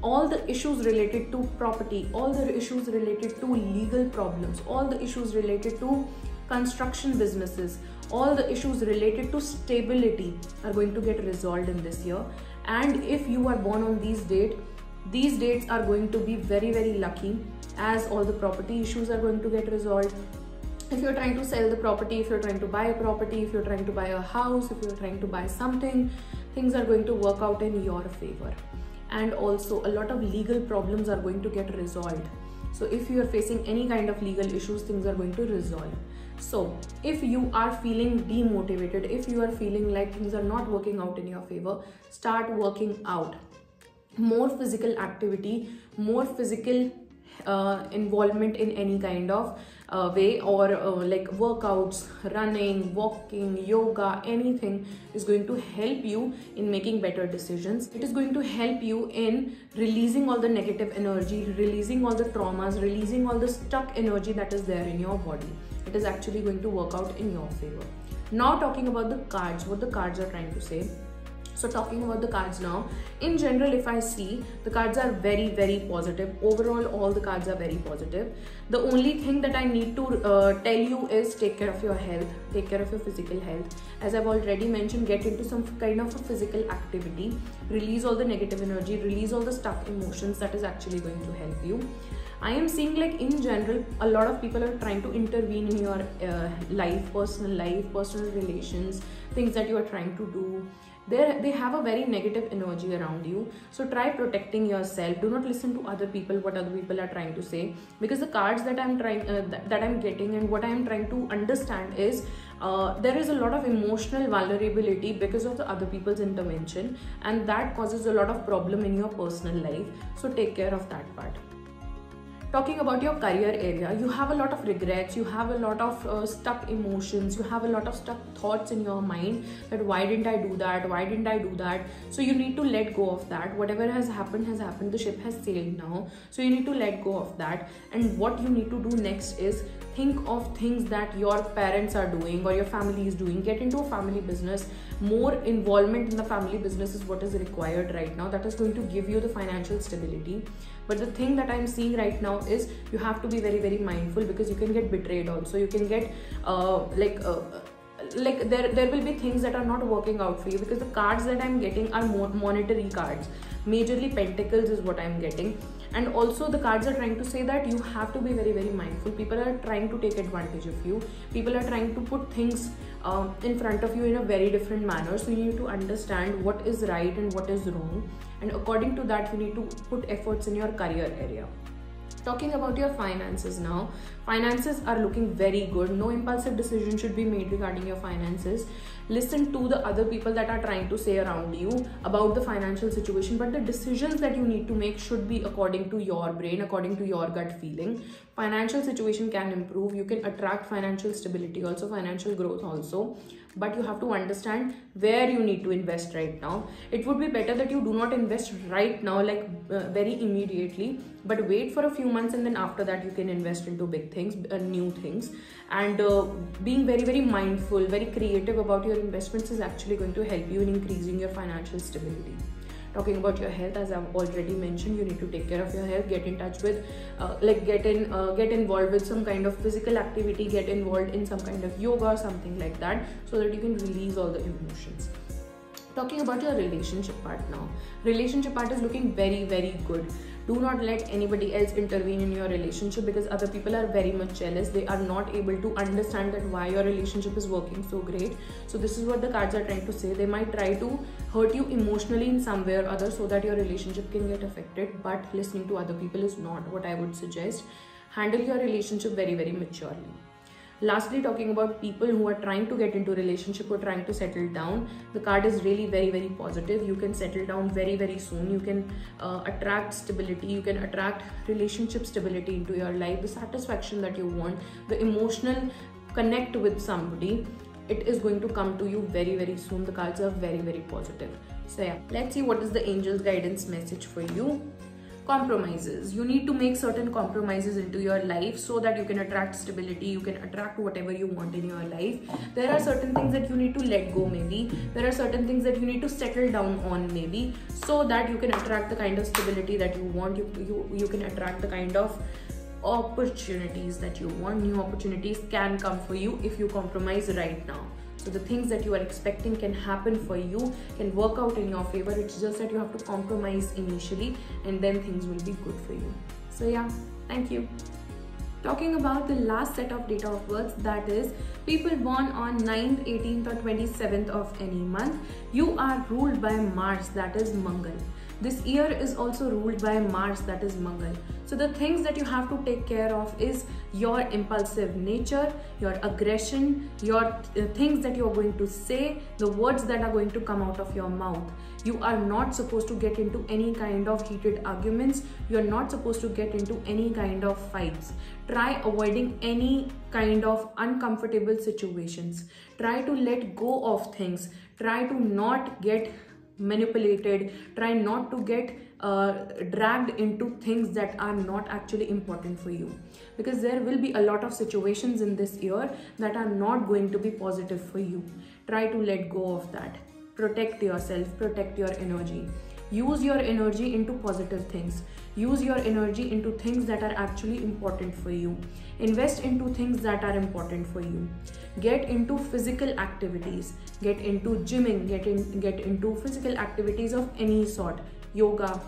All the issues related to property, all the issues related to legal problems, all the issues related to construction businesses, all the issues related to stability are going to get resolved in this year. And if you are born on these dates are going to be very, very lucky. as all the property issues are going to get resolved. If you're trying to sell the property, if you're trying to buy a property, if you're trying to buy a house, if you're trying to buy something, things are going to work out in your favor. And also a lot of legal problems are going to get resolved. So if you are facing any kind of legal issues, things are going to resolve. So if you are feeling demotivated, if you are feeling like things are not working out in your favor, start working out. More physical activity, more physical involvement in any kind of way, or like workouts, running, walking, yoga, anything is going to help you in making better decisions. It is going to help you in releasing all the negative energy, releasing all the traumas, releasing all the stuck energy that is there in your body. It is actually going to work out in your favor. Now talking about the cards, what the cards are trying to say. So talking about the cards now, in general, if I see, the cards are very, very positive. Overall, all the cards are very positive. The only thing that I need to tell you is take care of your health, take care of your physical health. As I've already mentioned, get into some kind of a physical activity, release all the negative energy, release all the stuck emotions. That is actually going to help you. I am seeing, like, in general, a lot of people are trying to intervene in your life, personal relations, things that you are trying to do. They have a very negative energy around you. So try protecting yourself. Do not listen to other people, what other people are trying to say, because the cards that I'm getting and what I am trying to understand is there is a lot of emotional vulnerability because of the other people's intervention, and that causes a lot of problem in your personal life. So take care of that part. Talking about your career area, you have a lot of regrets, you have a lot of stuck emotions, you have a lot of stuck thoughts in your mind that why didn't I do that, why didn't I do that. So you need to let go of that. Whatever has happened, the ship has sailed now. So you need to let go of that. And what you need to do next is think of things that your parents are doing or your family is doing. Get into a family business. More involvement in the family business is what is required right now. That is going to give you the financial stability. But the thing that I'm seeing right now is you have to be very, very mindful, because you can get betrayed also. You can get there will be things that are not working out for you, because the cards that I'm getting are monetary cards. Majorly Pentacles is what I'm getting. And also the cards are trying to say that you have to be very, very mindful. People are trying to take advantage of you. People are trying to put things in front of you in a very different manner. So you need to understand what is right and what is wrong. And according to that, you need to put efforts in your career area. Talking about your finances now, finances are looking very good. No impulsive decision should be made regarding your finances. Listen to the other people that are trying to say around you about the financial situation, but the decisions that you need to make should be according to your brain, according to your gut feeling. Financial situation can improve. You can attract financial stability, also financial growth also. But you have to understand where you need to invest right now. It would be better that you do not invest right now, like very immediately, but wait for a few months, and then after that you can invest into big things, new things. And being very, very mindful, very creative about your investments is actually going to help you in increasing your financial stability. Talking about your health, as I've already mentioned, you need to take care of your health. Get in touch with, get involved with some kind of physical activity. Get involved in some kind of yoga or something like that, so that you can release all the emotions. Talking about your relationship part now. Relationship part is looking very, very good. Do not let anybody else intervene in your relationship, because other people are very much jealous. They are not able to understand that why your relationship is working so great. So this is what the cards are trying to say. They might try to hurt you emotionally in some way or other, so that your relationship can get affected. But listening to other people is not what I would suggest. Handle your relationship very, very maturely. Lastly, talking about people who are trying to get into a relationship or trying to settle down, the card is really very, very positive. You can settle down very, very soon. You can attract stability. You can attract relationship stability into your life, the satisfaction that you want, the emotional connect with somebody. It is going to come to you very, very soon. The cards are very, very positive. So yeah, let's see what is the angel's guidance message for you. Compromises. You need to make certain compromises into your life so that you can attract stability, you can attract whatever you want in your life. There are certain things that you need to let go, maybe. There are certain things that you need to settle down on, maybe, so that you can attract the kind of stability that you want. You can attract the kind of opportunities that you want. New opportunities can come for you if you compromise right now. So the things that you are expecting can happen for you, can work out in your favor. It's just that you have to compromise initially, and then things will be good for you. So yeah, thank you. Talking about the last set of data of birth, that is people born on 9th, 18th or 27th of any month, you are ruled by Mars, that is Mangal. This year is also ruled by Mars, that is Mangal. So the things that you have to take care of is your impulsive nature, your aggression, your things that you are going to say, the words that are going to come out of your mouth. You are not supposed to get into any kind of heated arguments. You are not supposed to get into any kind of fights. Try avoiding any kind of uncomfortable situations. Try to let go of things. Try to not get manipulated. Try not to get dragged into things that are not actually important for you, because there will be a lot of situations in this year that are not going to be positive for you. Try to let go of that. Protect yourself, protect your energy. Use your energy into positive things. Use your energy into things that are actually important for you. Invest into things that are important for you. Get into physical activities. Get into gymming. Get into physical activities of any sort. Yoga,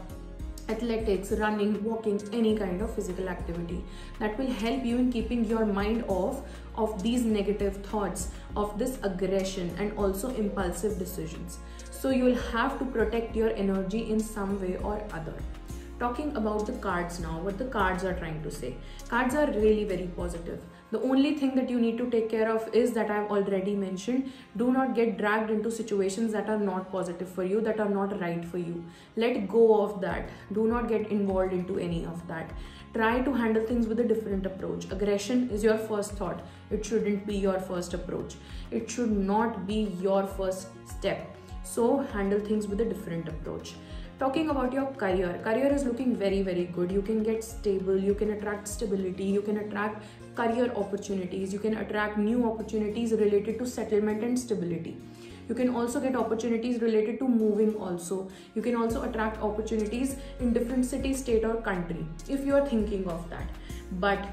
athletics, running, walking, any kind of physical activity that will help you in keeping your mind off of these negative thoughts, of this aggression and also impulsive decisions. So you will have to protect your energy in some way or other. Talking about the cards now, what the cards are trying to say. Cards are really very positive. The only thing that you need to take care of is that I've already mentioned. Do not get dragged into situations that are not positive for you, that are not right for you. Let go of that. Do not get involved into any of that. Try to handle things with a different approach. Aggression is your first thought. It shouldn't be your first approach. It should not be your first step. So handle things with a different approach. Talking about your career, career is looking very, very good. You can get stable, you can attract stability, you can attract career opportunities, you can attract new opportunities related to settlement and stability. You can also get opportunities related to moving also. You can also attract opportunities in different city, state or country if you are thinking of that. But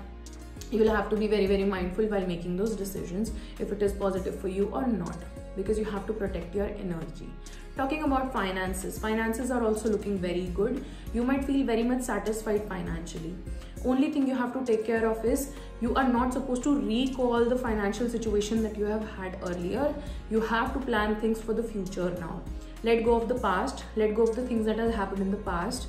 you will have to be very, very mindful while making those decisions if it is positive for you or not, because you have to protect your energy. Talking about finances, finances are also looking very good. You might feel very much satisfied financially. Only thing you have to take care of is you are not supposed to recall the financial situation that you have had earlier. You have to plan things for the future now. Let go of the past, let go of the things that have happened in the past.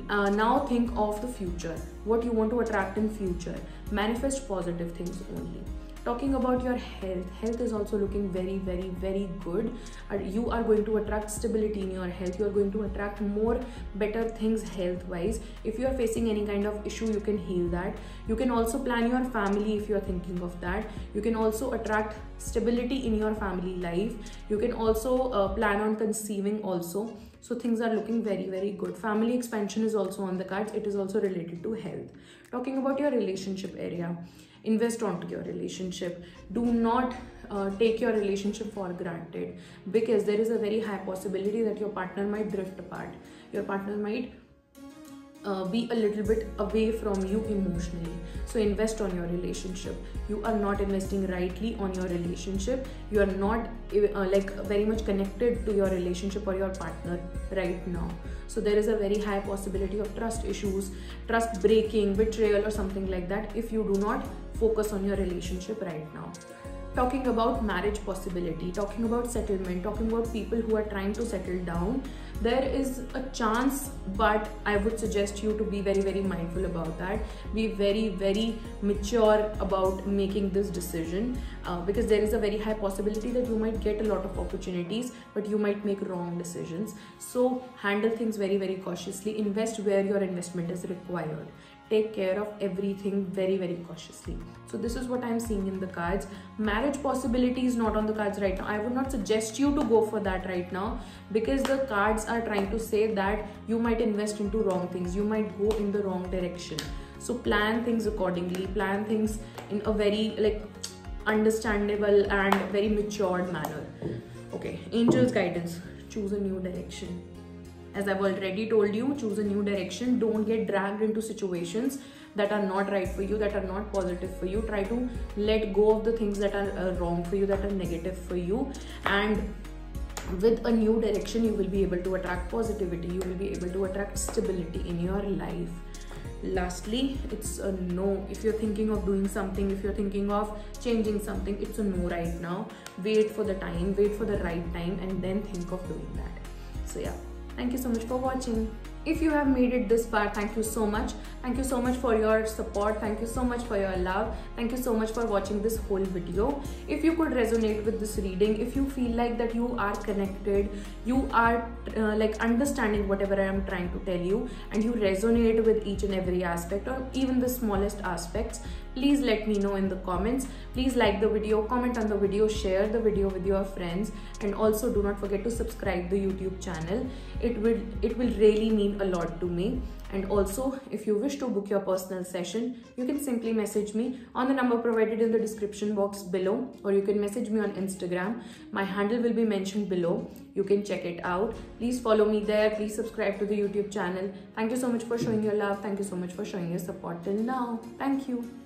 Now think of the future, what you want to attract in future. Manifest positive things only. Talking about your health, health is also looking very, very, very good. You are going to attract stability in your health. You are going to attract more better things health wise. If you are facing any kind of issue, you can heal that. You can also plan your family if you are thinking of that. You can also attract stability in your family life. You can also plan on conceiving also. So things are looking very, very good. Family expansion is also on the cards. It is also related to health. Talking about your relationship area, invest onto your relationship. Do not take your relationship for granted, because there is a very high possibility that your partner might drift apart. Your partner might be a little bit away from you emotionally. So invest on your relationship. You are not investing rightly on your relationship. You are not like very much connected to your relationship or your partner right now. So there is a very high possibility of trust issues, trust breaking, betrayal or something like that if you do not focus on your relationship right now. Talking about marriage possibility, talking about settlement, talking about people who are trying to settle down, there is a chance, but I would suggest you to be very, very mindful about that. Be very, very mature about making this decision, because there is a very high possibility that you might get a lot of opportunities, but you might make wrong decisions. So handle things very, very cautiously. Invest where your investment is required. Take care of everything very, very cautiously. So this is what I'm seeing in the cards. Marriage possibility is not on the cards right now. I would not suggest you to go for that right now, because the cards are trying to say that you might invest into wrong things. You might go in the wrong direction. So plan things accordingly. Plan things in a very understandable and very matured manner. Okay, angels guidance. Choose a new direction. As I've already told you, choose a new direction. Don't get dragged into situations that are not right for you, that are not positive for you. Try to let go of the things that are wrong for you, that are negative for you. And with a new direction, you will be able to attract positivity. You will be able to attract stability in your life. lastly, it's a no. If you're thinking of doing something, if you're thinking of changing something, it's a no right now. Wait for the time, wait for the right time, and then think of doing that. So yeah, thank you so much for watching. If you have made it this far, thank you so much. Thank you so much for your support. Thank you so much for your love. Thank you so much for watching this whole video. If you could resonate with this reading, if you feel like that you are connected, you are like understanding whatever I am trying to tell you, and you resonate with each and every aspect or even the smallest aspects, please let me know in the comments. Please like the video, comment on the video, share the video with your friends, and also do not forget to subscribe the YouTube channel. It will really mean a lot to me. And also, if you wish to book your personal session, you can simply message me on the number provided in the description box below, or you can message me on Instagram. My handle will be mentioned below. You can check it out. Please follow me there. Please subscribe to the YouTube channel. Thank you so much for showing your love. Thank you so much for showing your support till now. Thank you.